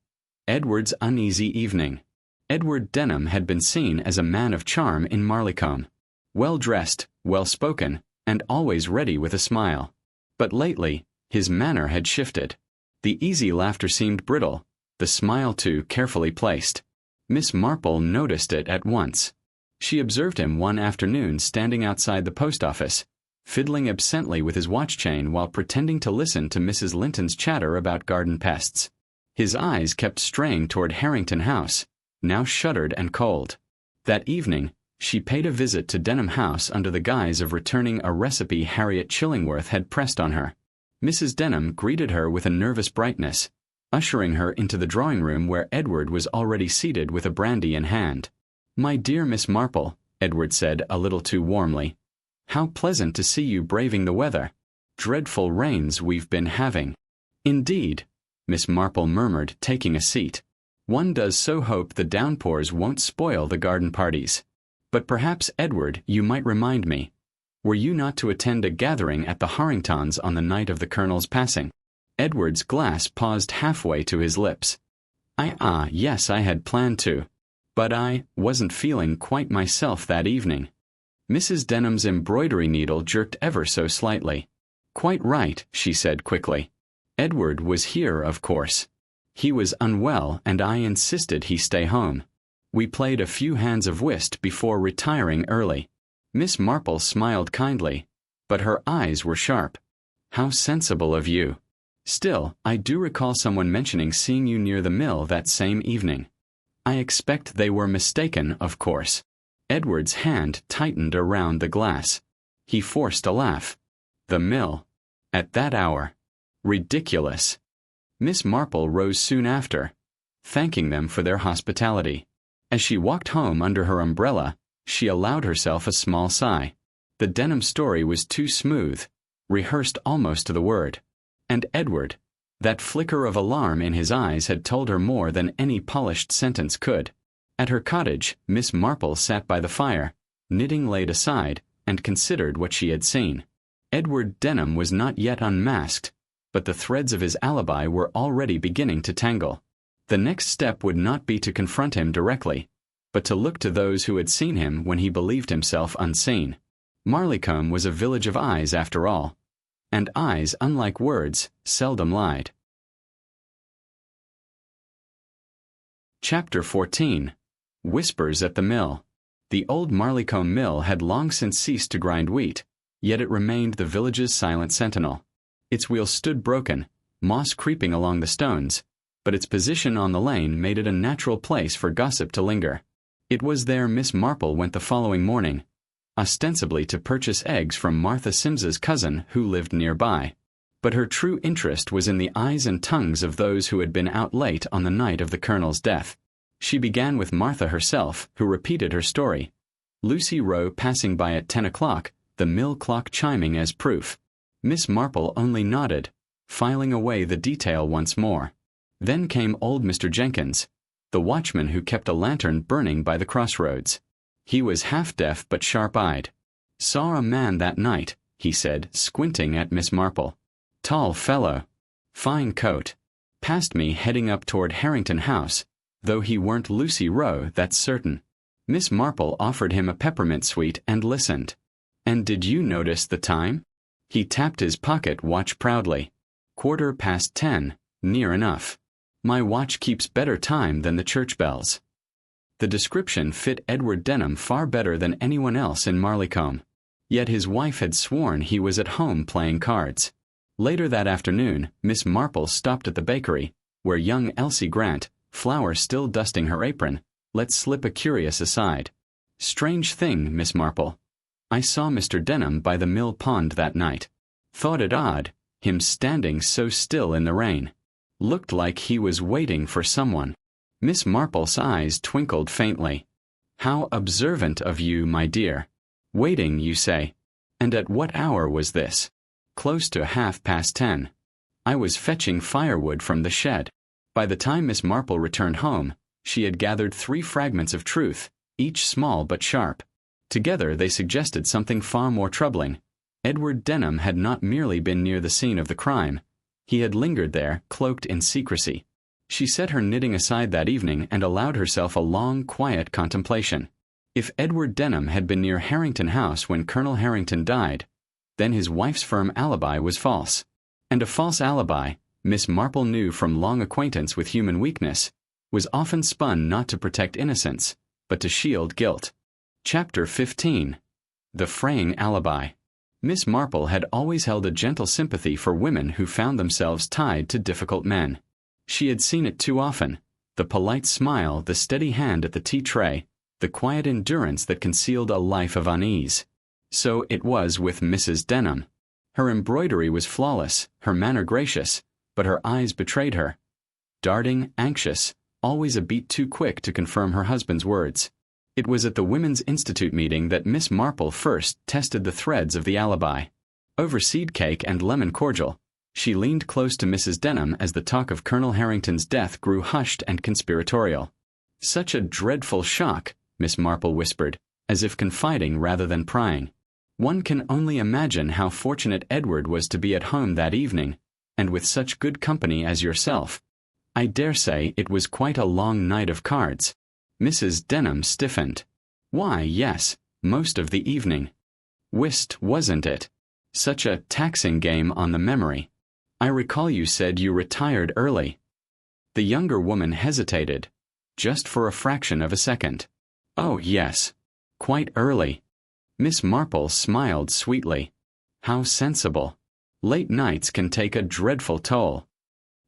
Edward's Uneasy Evening. Edward Denham had been seen as a man of charm in Marleycombe. Well-dressed, well-spoken, and always ready with a smile. But lately, his manner had shifted. The easy laughter seemed brittle, the smile too carefully placed. Miss Marple noticed it at once. She observed him one afternoon standing outside the post office, fiddling absently with his watch chain while pretending to listen to Mrs. Linton's chatter about garden pests. His eyes kept straying toward Harrington House, now shuttered and cold. That evening, she paid a visit to Denham House under the guise of returning a recipe Harriet Chillingworth had pressed on her. Mrs. Denham greeted her with a nervous brightness, ushering her into the drawing-room where Edward was already seated with a brandy in hand. "My dear Miss Marple," Edward said a little too warmly, How pleasant to see you braving the weather. Dreadful rains we've been having." "Indeed," Miss Marple murmured, taking a seat. "One does so hope the downpours won't spoil the garden parties. But perhaps, Edward, you might remind me. Were you not to attend a gathering at the Harringtons on the night of the Colonel's passing?" Edward's glass paused halfway to his lips. Yes, I had planned to. But I wasn't feeling quite myself that evening." Mrs. Denham's embroidery needle jerked ever so slightly. "Quite right," she said quickly. "Edward was here, of course. He was unwell, and I insisted he stay home. We played a few hands of whist before retiring early." Miss Marple smiled kindly, but her eyes were sharp. "How sensible of you. Still, I do recall someone mentioning seeing you near the mill that same evening. I expect they were mistaken, of course." Edward's hand tightened around the glass. He forced a laugh. "The mill? At that hour? Ridiculous." Miss Marple rose soon after, thanking them for their hospitality. As she walked home under her umbrella, she allowed herself a small sigh. The Denham story was too smooth, rehearsed almost to the word. And Edward, that flicker of alarm in his eyes had told her more than any polished sentence could. At her cottage, Miss Marple sat by the fire, knitting laid aside, and considered what she had seen. Edward Denham was not yet unmasked, but the threads of his alibi were already beginning to tangle. The next step would not be to confront him directly, but to look to those who had seen him when he believed himself unseen. Marleycombe was a village of eyes after all, and eyes, unlike words, seldom lied. Chapter 14. Whispers at the Mill. The old Marleycombe mill had long since ceased to grind wheat, yet it remained the village's silent sentinel. Its wheels stood broken, moss creeping along the stones, but its position on the lane made it a natural place for gossip to linger. It was there Miss Marple went the following morning, ostensibly to purchase eggs from Martha Simms's cousin who lived nearby. But her true interest was in the eyes and tongues of those who had been out late on the night of the Colonel's death. She began with Martha herself, who repeated her story, Lucy Rowe passing by at 10 o'clock, the mill clock chiming as proof. Miss Marple only nodded, filing away the detail once more. Then came old Mr. Jenkins, the watchman who kept a lantern burning by the crossroads. He was half-deaf but sharp-eyed. "Saw a man that night," he said, squinting at Miss Marple. "Tall fellow. Fine coat. Passed me heading up toward Harrington House, though he weren't Lucy Rowe, that's certain." Miss Marple offered him a peppermint sweet and listened. "And did you notice the time?" He tapped his pocket watch proudly. 10:15, near enough. My watch keeps better time than the church bells." The description fit Edward Denham far better than anyone else in Marleycombe. Yet his wife had sworn he was at home playing cards. Later that afternoon, Miss Marple stopped at the bakery, where young Elsie Grant, flour still dusting her apron, let slip a curious aside. "Strange thing, Miss Marple. I saw Mr. Denham by the mill pond that night. Thought it odd, him standing so still in the rain. Looked like he was waiting for someone." Miss Marple's eyes twinkled faintly. "How observant of you, my dear. Waiting, you say? And at what hour was this?" "Close to 10:30. I was fetching firewood from the shed." By the time Miss Marple returned home, she had gathered 3 fragments of truth, each small but sharp. Together they suggested something far more troubling. Edward Denham had not merely been near the scene of the crime. He had lingered there, cloaked in secrecy. She set her knitting aside that evening and allowed herself a long, quiet contemplation. If Edward Denham had been near Harrington House when Colonel Harrington died, then his wife's firm alibi was false. And a false alibi, Miss Marple knew from long acquaintance with human weakness, was often spun not to protect innocence, but to shield guilt. Chapter 15. The Fraying Alibi. Miss Marple had always held a gentle sympathy for women who found themselves tied to difficult men. She had seen it too often, the polite smile, the steady hand at the tea tray, the quiet endurance that concealed a life of unease. So it was with Mrs. Denham. Her embroidery was flawless, her manner gracious, but her eyes betrayed her. Darting, anxious, always a beat too quick to confirm her husband's words. It was at the Women's Institute meeting that Miss Marple first tested the threads of the alibi. Over seed cake and lemon cordial, she leaned close to Mrs. Denham as the talk of Colonel Harrington's death grew hushed and conspiratorial. "Such a dreadful shock," Miss Marple whispered, as if confiding rather than prying. "One can only imagine how fortunate Edward was to be at home that evening, and with such good company as yourself. I dare say it was quite a long night of cards." Mrs. Denham stiffened. "Why, yes, most of the evening." "Whist, wasn't it? Such a taxing game on the memory. I recall you said you retired early." The younger woman hesitated, just for a fraction of a second. "Oh, yes. Quite early." Miss Marple smiled sweetly. "How sensible. Late nights can take a dreadful toll."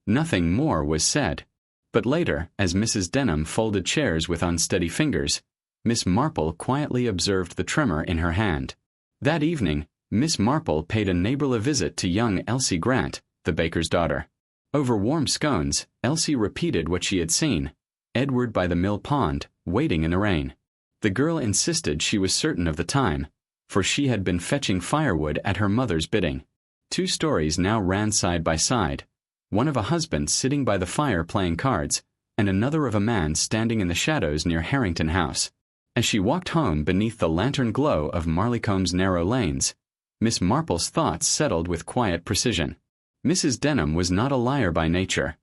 Nothing more was said. But later, as Mrs. Denham folded chairs with unsteady fingers, Miss Marple quietly observed the tremor in her hand. That evening, Miss Marple paid a neighborly visit to young Elsie Grant, the baker's daughter. Over warm scones, Elsie repeated what she had seen: Edward by the mill pond, waiting in the rain. The girl insisted she was certain of the time, for she had been fetching firewood at her mother's bidding. 2 stories now ran side by side, one of a husband sitting by the fire playing cards, and another of a man standing in the shadows near Harrington House. As she walked home beneath the lantern glow of Marleycomb's narrow lanes, Miss Marple's thoughts settled with quiet precision. Mrs. Denham was not a liar by nature.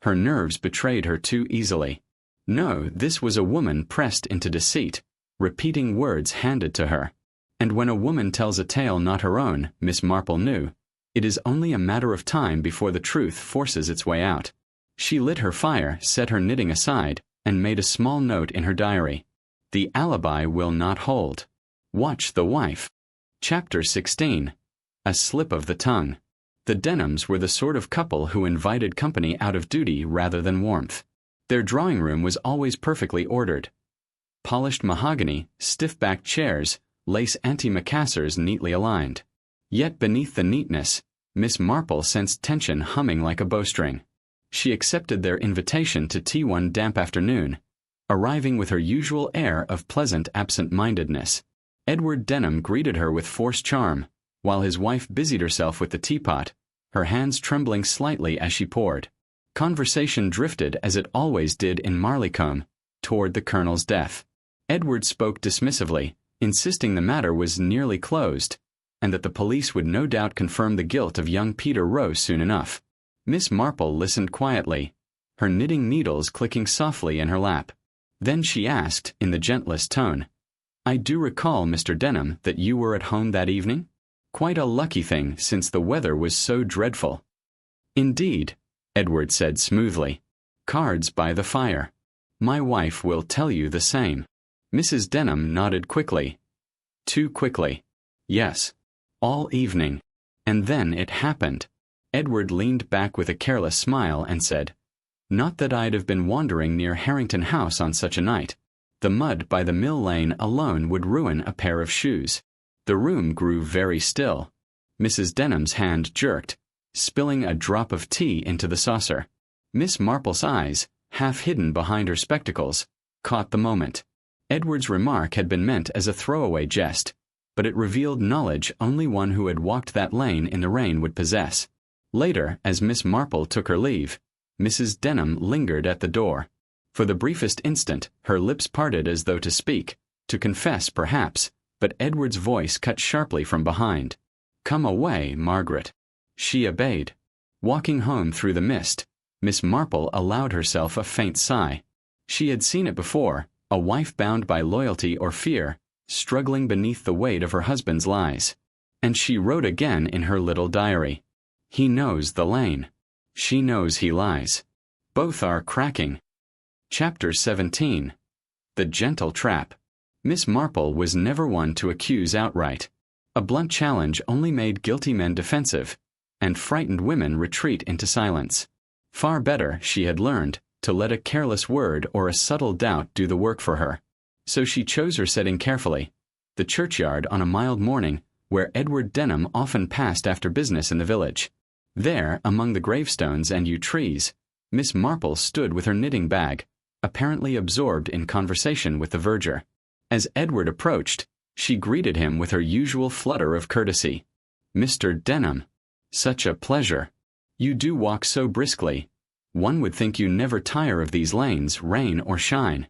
Her nerves betrayed her too easily. No, this was a woman pressed into deceit, repeating words handed to her. And when a woman tells a tale not her own, Miss Marple knew, it is only a matter of time before the truth forces its way out. She lit her fire, set her knitting aside, and made a small note in her diary. The alibi will not hold. Watch the wife. Chapter 16. A slip of the tongue. The Denhams were the sort of couple who invited company out of duty rather than warmth. Their drawing room was always perfectly ordered. Polished mahogany, stiff-backed chairs, lace antimacassars neatly aligned. Yet beneath the neatness, Miss Marple sensed tension humming like a bowstring. She accepted their invitation to tea one damp afternoon, arriving with her usual air of pleasant absent-mindedness. Edward Denham greeted her with forced charm, while his wife busied herself with the teapot, her hands trembling slightly as she poured. Conversation drifted, as it always did in Marleycombe, toward the Colonel's death. Edward spoke dismissively, insisting the matter was nearly closed, and that the police would no doubt confirm the guilt of young Peter Rowe soon enough. Miss Marple listened quietly, her knitting needles clicking softly in her lap. Then she asked, in the gentlest tone, "I do recall, Mr. Denham, that you were at home that evening? Quite a lucky thing, since the weather was so dreadful." "Indeed," Edward said smoothly. "Cards by the fire. My wife will tell you the same." Mrs. Denham nodded quickly. Too quickly. "Yes. All evening. And then it happened." Edward leaned back with a careless smile and said, "Not that I'd have been wandering near Harrington House on such a night. The mud by the mill lane alone would ruin a pair of shoes." The room grew very still. Mrs. Denham's hand jerked, spilling a drop of tea into the saucer. Miss Marple's eyes, half hidden behind her spectacles, caught the moment. Edward's remark had been meant as a throwaway jest, but it revealed knowledge only one who had walked that lane in the rain would possess. Later, as Miss Marple took her leave, Mrs. Denham lingered at the door. For the briefest instant, her lips parted as though to speak, to confess perhaps, but Edward's voice cut sharply from behind. "Come away, Margaret." She obeyed. Walking home through the mist, Miss Marple allowed herself a faint sigh. She had seen it before, a wife bound by loyalty or fear, struggling beneath the weight of her husband's lies. And she wrote again in her little diary, "He knows the lane. She knows he lies. Both are cracking." Chapter 17. The Gentle Trap. Miss Marple was never one to accuse outright. A blunt challenge only made guilty men defensive, and frightened women retreat into silence. Far better, she had learned, to let a careless word or a subtle doubt do the work for her. So she chose her setting carefully, the churchyard on a mild morning, where Edward Denham often passed after business in the village. There, among the gravestones and yew trees, Miss Marple stood with her knitting bag, apparently absorbed in conversation with the verger. As Edward approached, she greeted him with her usual flutter of courtesy. "Mr. Denham. Such a pleasure. You do walk so briskly. One would think you never tire of these lanes, rain or shine."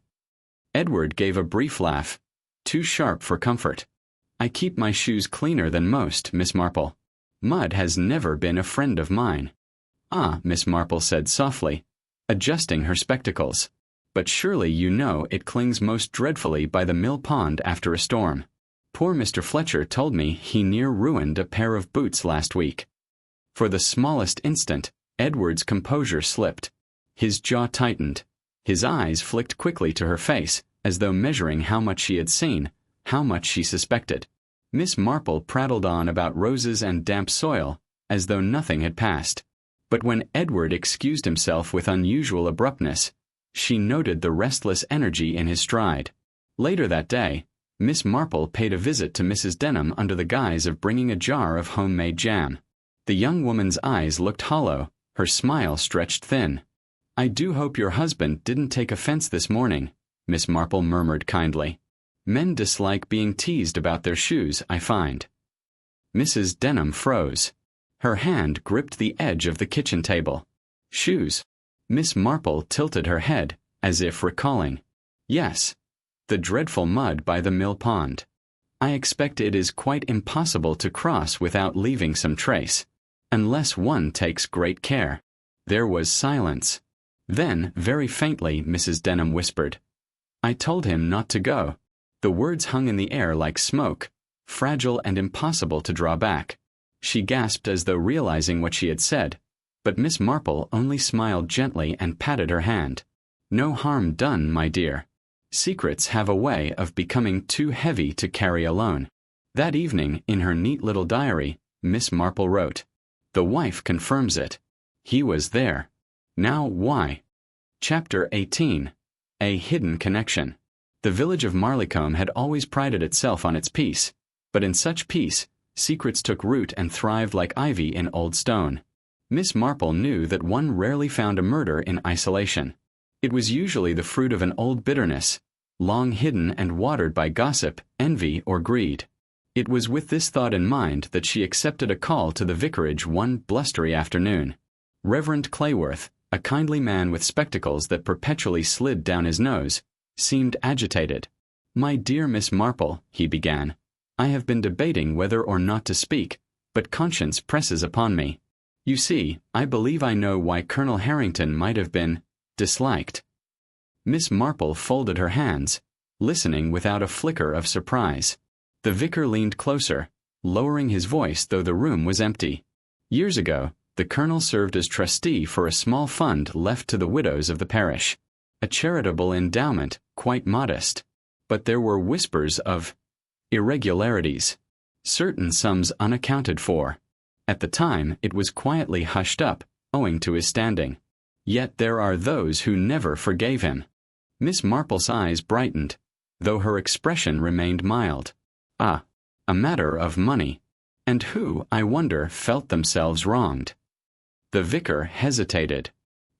Edward gave a brief laugh, too sharp for comfort. "I keep my shoes cleaner than most, Miss Marple. Mud has never been a friend of mine." "Ah," Miss Marple said softly, adjusting her spectacles. "But surely you know it clings most dreadfully by the mill pond after a storm. Poor Mr. Fletcher told me he near ruined a pair of boots last week." For the smallest instant, Edward's composure slipped. His jaw tightened. His eyes flicked quickly to her face, as though measuring how much she had seen, how much she suspected. Miss Marple prattled on about roses and damp soil, as though nothing had passed. But when Edward excused himself with unusual abruptness, she noted the restless energy in his stride. Later that day, Miss Marple paid a visit to Mrs. Denham under the guise of bringing a jar of homemade jam. The young woman's eyes looked hollow, her smile stretched thin. "I do hope your husband didn't take offense this morning," Miss Marple murmured kindly. "Men dislike being teased about their shoes, I find." Mrs. Denham froze. Her hand gripped the edge of the kitchen table. "Shoes?" Miss Marple tilted her head, as if recalling. "Yes. The dreadful mud by the mill pond. I expect it is quite impossible to cross without leaving some trace, unless one takes great care." There was silence. Then, very faintly, Mrs. Denham whispered, "I told him not to go." The words hung in the air like smoke, fragile and impossible to draw back. She gasped as though realizing what she had said, but Miss Marple only smiled gently and patted her hand. "No harm done, my dear. Secrets have a way of becoming too heavy to carry alone." That evening, in her neat little diary, Miss Marple wrote, "The wife confirms it. He was there. Now why?" Chapter 18. A Hidden Connection. The village of Marleycombe had always prided itself on its peace, but in such peace, secrets took root and thrived like ivy in old stone. Miss Marple knew that one rarely found a murder in isolation. It was usually the fruit of an old bitterness, long hidden and watered by gossip, envy, or greed. It was with this thought in mind that she accepted a call to the vicarage one blustery afternoon. Reverend Clayworth, a kindly man with spectacles that perpetually slid down his nose, seemed agitated. "My dear Miss Marple," he began, "I have been debating whether or not to speak, but conscience presses upon me. You see, I believe I know why Colonel Harrington might have been disliked." Miss Marple folded her hands, listening without a flicker of surprise. The vicar leaned closer, lowering his voice though the room was empty. "Years ago, the colonel served as trustee for a small fund left to the widows of the parish. A charitable endowment, quite modest. But there were whispers of irregularities, certain sums unaccounted for. At the time, it was quietly hushed up, owing to his standing. Yet there are those who never forgave him." Miss Marple's eyes brightened, though her expression remained mild. "Ah, a matter of money. And who, I wonder, felt themselves wronged?" The vicar hesitated.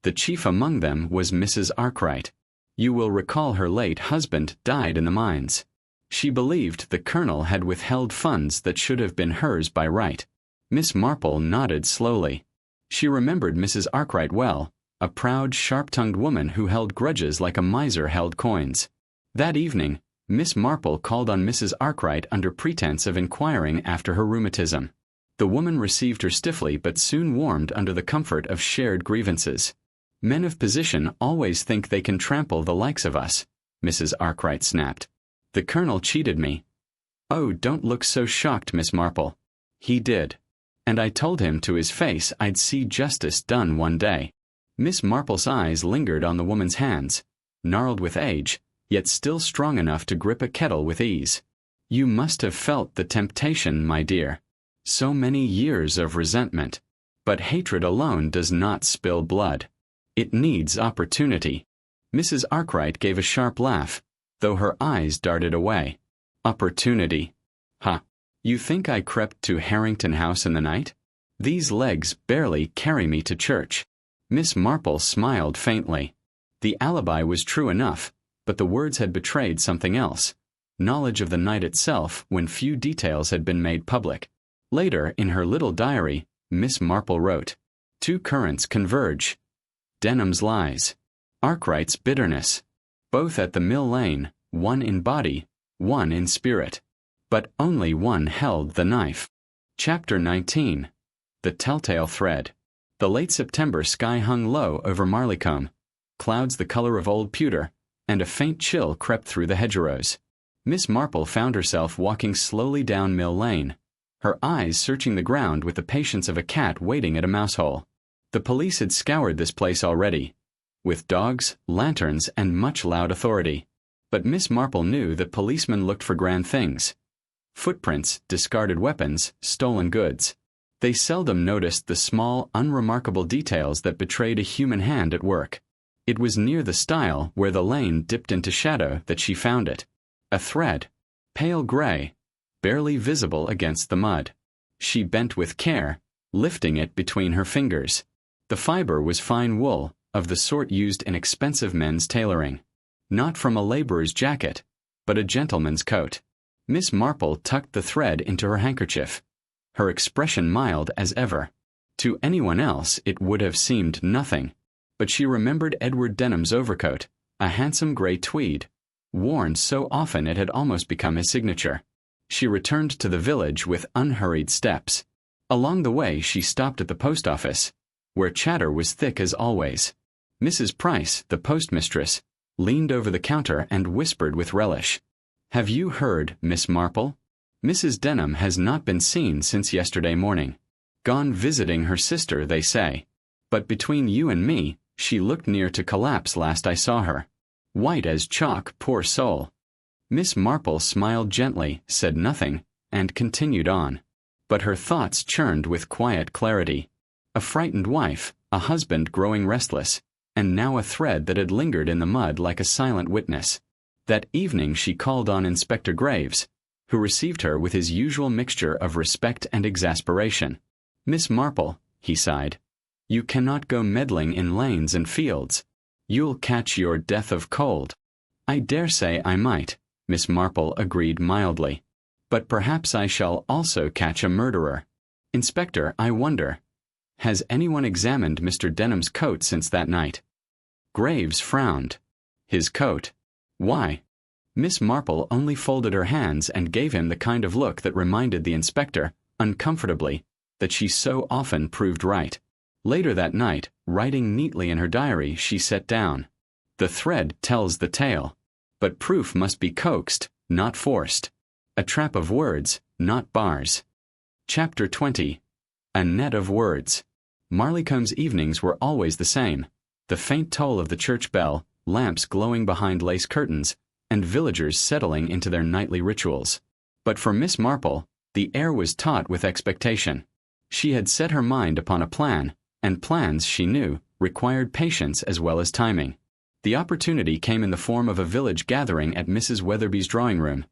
The chief among them was Mrs. Arkwright. You will recall her late husband died in the mines. She believed the colonel had withheld funds that should have been hers by right. Miss Marple nodded slowly. She remembered Mrs. Arkwright well, a proud, sharp-tongued woman who held grudges like a miser held coins. That evening, Miss Marple called on Mrs. Arkwright under pretense of inquiring after her rheumatism. The woman received her stiffly but soon warmed under the comfort of shared grievances. "Men of position always think they can trample the likes of us," Mrs. Arkwright snapped. "The colonel cheated me." "Oh, don't look so shocked, Miss Marple. He did. And I told him to his face I'd see justice done one day." Miss Marple's eyes lingered on the woman's hands, gnarled with age, yet still strong enough to grip a kettle with ease. "You must have felt the temptation, my dear. So many years of resentment. But hatred alone does not spill blood. It needs opportunity." Mrs. Arkwright gave a sharp laugh, though her eyes darted away. "Opportunity. Ha! You think I crept to Harrington House in the night? These legs barely carry me to church." Miss Marple smiled faintly. The alibi was true enough, but the words had betrayed something else. knowledge of the night itself when few details had been made public. Later, in her little diary, Miss Marple wrote, "Two currents converge. Denham's lies. Arkwright's bitterness. Both at the Mill Lane, one in body, one in spirit. But only one held the knife." Chapter 19. The Telltale Thread. The late September sky hung low over Marleycombe, clouds the color of old pewter, and a faint chill crept through the hedgerows. Miss Marple found herself walking slowly down Mill Lane, her eyes searching the ground with the patience of a cat waiting at a mousehole. The police had scoured this place already, with dogs, lanterns, and much loud authority. But Miss Marple knew that policemen looked for grand things: footprints, discarded weapons, stolen goods. They seldom noticed the small, unremarkable details that betrayed a human hand at work. It was near the stile where the lane dipped into shadow that she found it. A thread, pale gray, barely visible against the mud. She bent with care, lifting it between her fingers. The fiber was fine wool, of the sort used in expensive men's tailoring. Not from a laborer's jacket, but a gentleman's coat. Miss Marple tucked the thread into her handkerchief, her expression mild as ever. To anyone else it would have seemed nothing, but she remembered Edward Denham's overcoat, a handsome gray tweed, worn so often it had almost become his signature. She returned to the village with unhurried steps. Along the way she stopped at the post office, where chatter was thick as always. Mrs. Price, the postmistress, leaned over the counter and whispered with relish, "Have you heard, Miss Marple? Mrs. Denham has not been seen since yesterday morning. Gone visiting her sister, they say. But between you and me, she looked near to collapse last I saw her. White as chalk, poor soul." Miss Marple smiled gently, said nothing, and continued on. But her thoughts churned with quiet clarity. A frightened wife, a husband growing restless, and now a thread that had lingered in the mud like a silent witness. That evening she called on Inspector Graves, who received her with his usual mixture of respect and exasperation. "Miss Marple," he sighed, "you cannot go meddling in lanes and fields. You'll catch your death of cold." "I dare say I might," Miss Marple agreed mildly. "But perhaps I shall also catch a murderer. Inspector, I wonder, has anyone examined Mr. Denham's coat since that night?" Graves frowned. "His coat? Why?" Miss Marple only folded her hands and gave him the kind of look that reminded the inspector, uncomfortably, that she so often proved right. Later that night, writing neatly in her diary, she set down, "The thread tells the tale, but proof must be coaxed, not forced. A trap of words, not bars." Chapter 20. A Net of Words. Marleycombe's evenings were always the same: the faint toll of the church bell, lamps glowing behind lace curtains, and villagers settling into their nightly rituals. But for Miss Marple, the air was taut with expectation. She had set her mind upon a plan, and plans, she knew, required patience as well as timing. The opportunity came in the form of a village gathering at Mrs. Weatherby's drawing-room,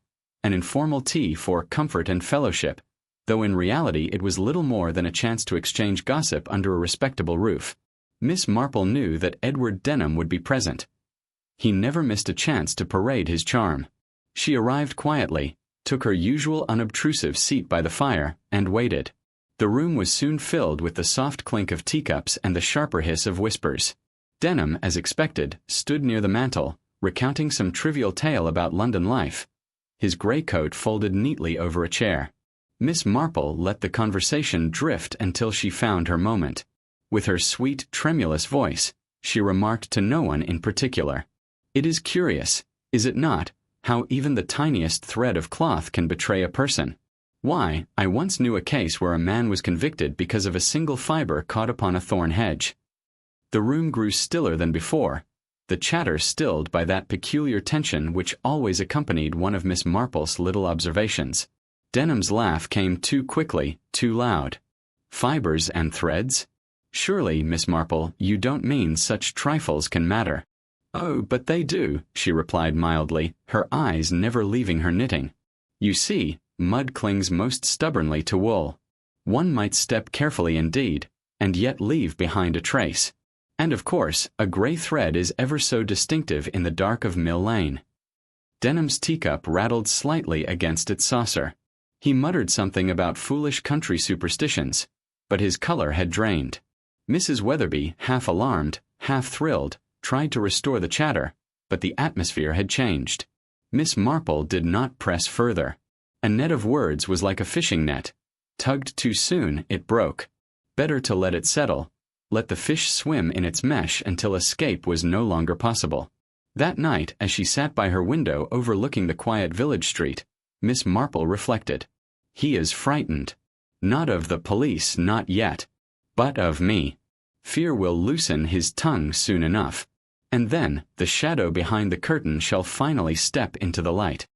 an informal tea for comfort and fellowship, though in reality it was little more than a chance to exchange gossip under a respectable roof. Miss Marple knew that Edward Denham would be present. He never missed a chance to parade his charm. She arrived quietly, took her usual unobtrusive seat by the fire, and waited. The room was soon filled with the soft clink of teacups and the sharper hiss of whispers. Denham, as expected, stood near the mantel, recounting some trivial tale about London life, his grey coat folded neatly over a chair. Miss Marple let the conversation drift until she found her moment. With her sweet, tremulous voice, she remarked to no one in particular, "It is curious, is it not, how even the tiniest thread of cloth can betray a person? Why, I once knew a case where a man was convicted because of a single fibre caught upon a thorn hedge." The room grew stiller than before, the chatter stilled by that peculiar tension which always accompanied one of Miss Marple's little observations. Denham's laugh came too quickly, too loud. "Fibres and threads? Surely, Miss Marple, you don't mean such trifles can matter." "Oh, but they do," she replied mildly, her eyes never leaving her knitting. "You see, mud clings most stubbornly to wool. One might step carefully indeed, and yet leave behind a trace. And of course, a grey thread is ever so distinctive in the dark of Mill Lane." Denham's teacup rattled slightly against its saucer. He muttered something about foolish country superstitions, but his color had drained. Mrs. Weatherby, half alarmed, half thrilled, tried to restore the chatter, but the atmosphere had changed. Miss Marple did not press further. A net of words was like a fishing net. Tugged too soon, it broke. Better to let it settle, let the fish swim in its mesh until escape was no longer possible. That night, as she sat by her window overlooking the quiet village street, Miss Marple reflected. He is frightened. Not of the police, not yet, but of me. Fear will loosen his tongue soon enough, and then the shadow behind the curtain shall finally step into the light.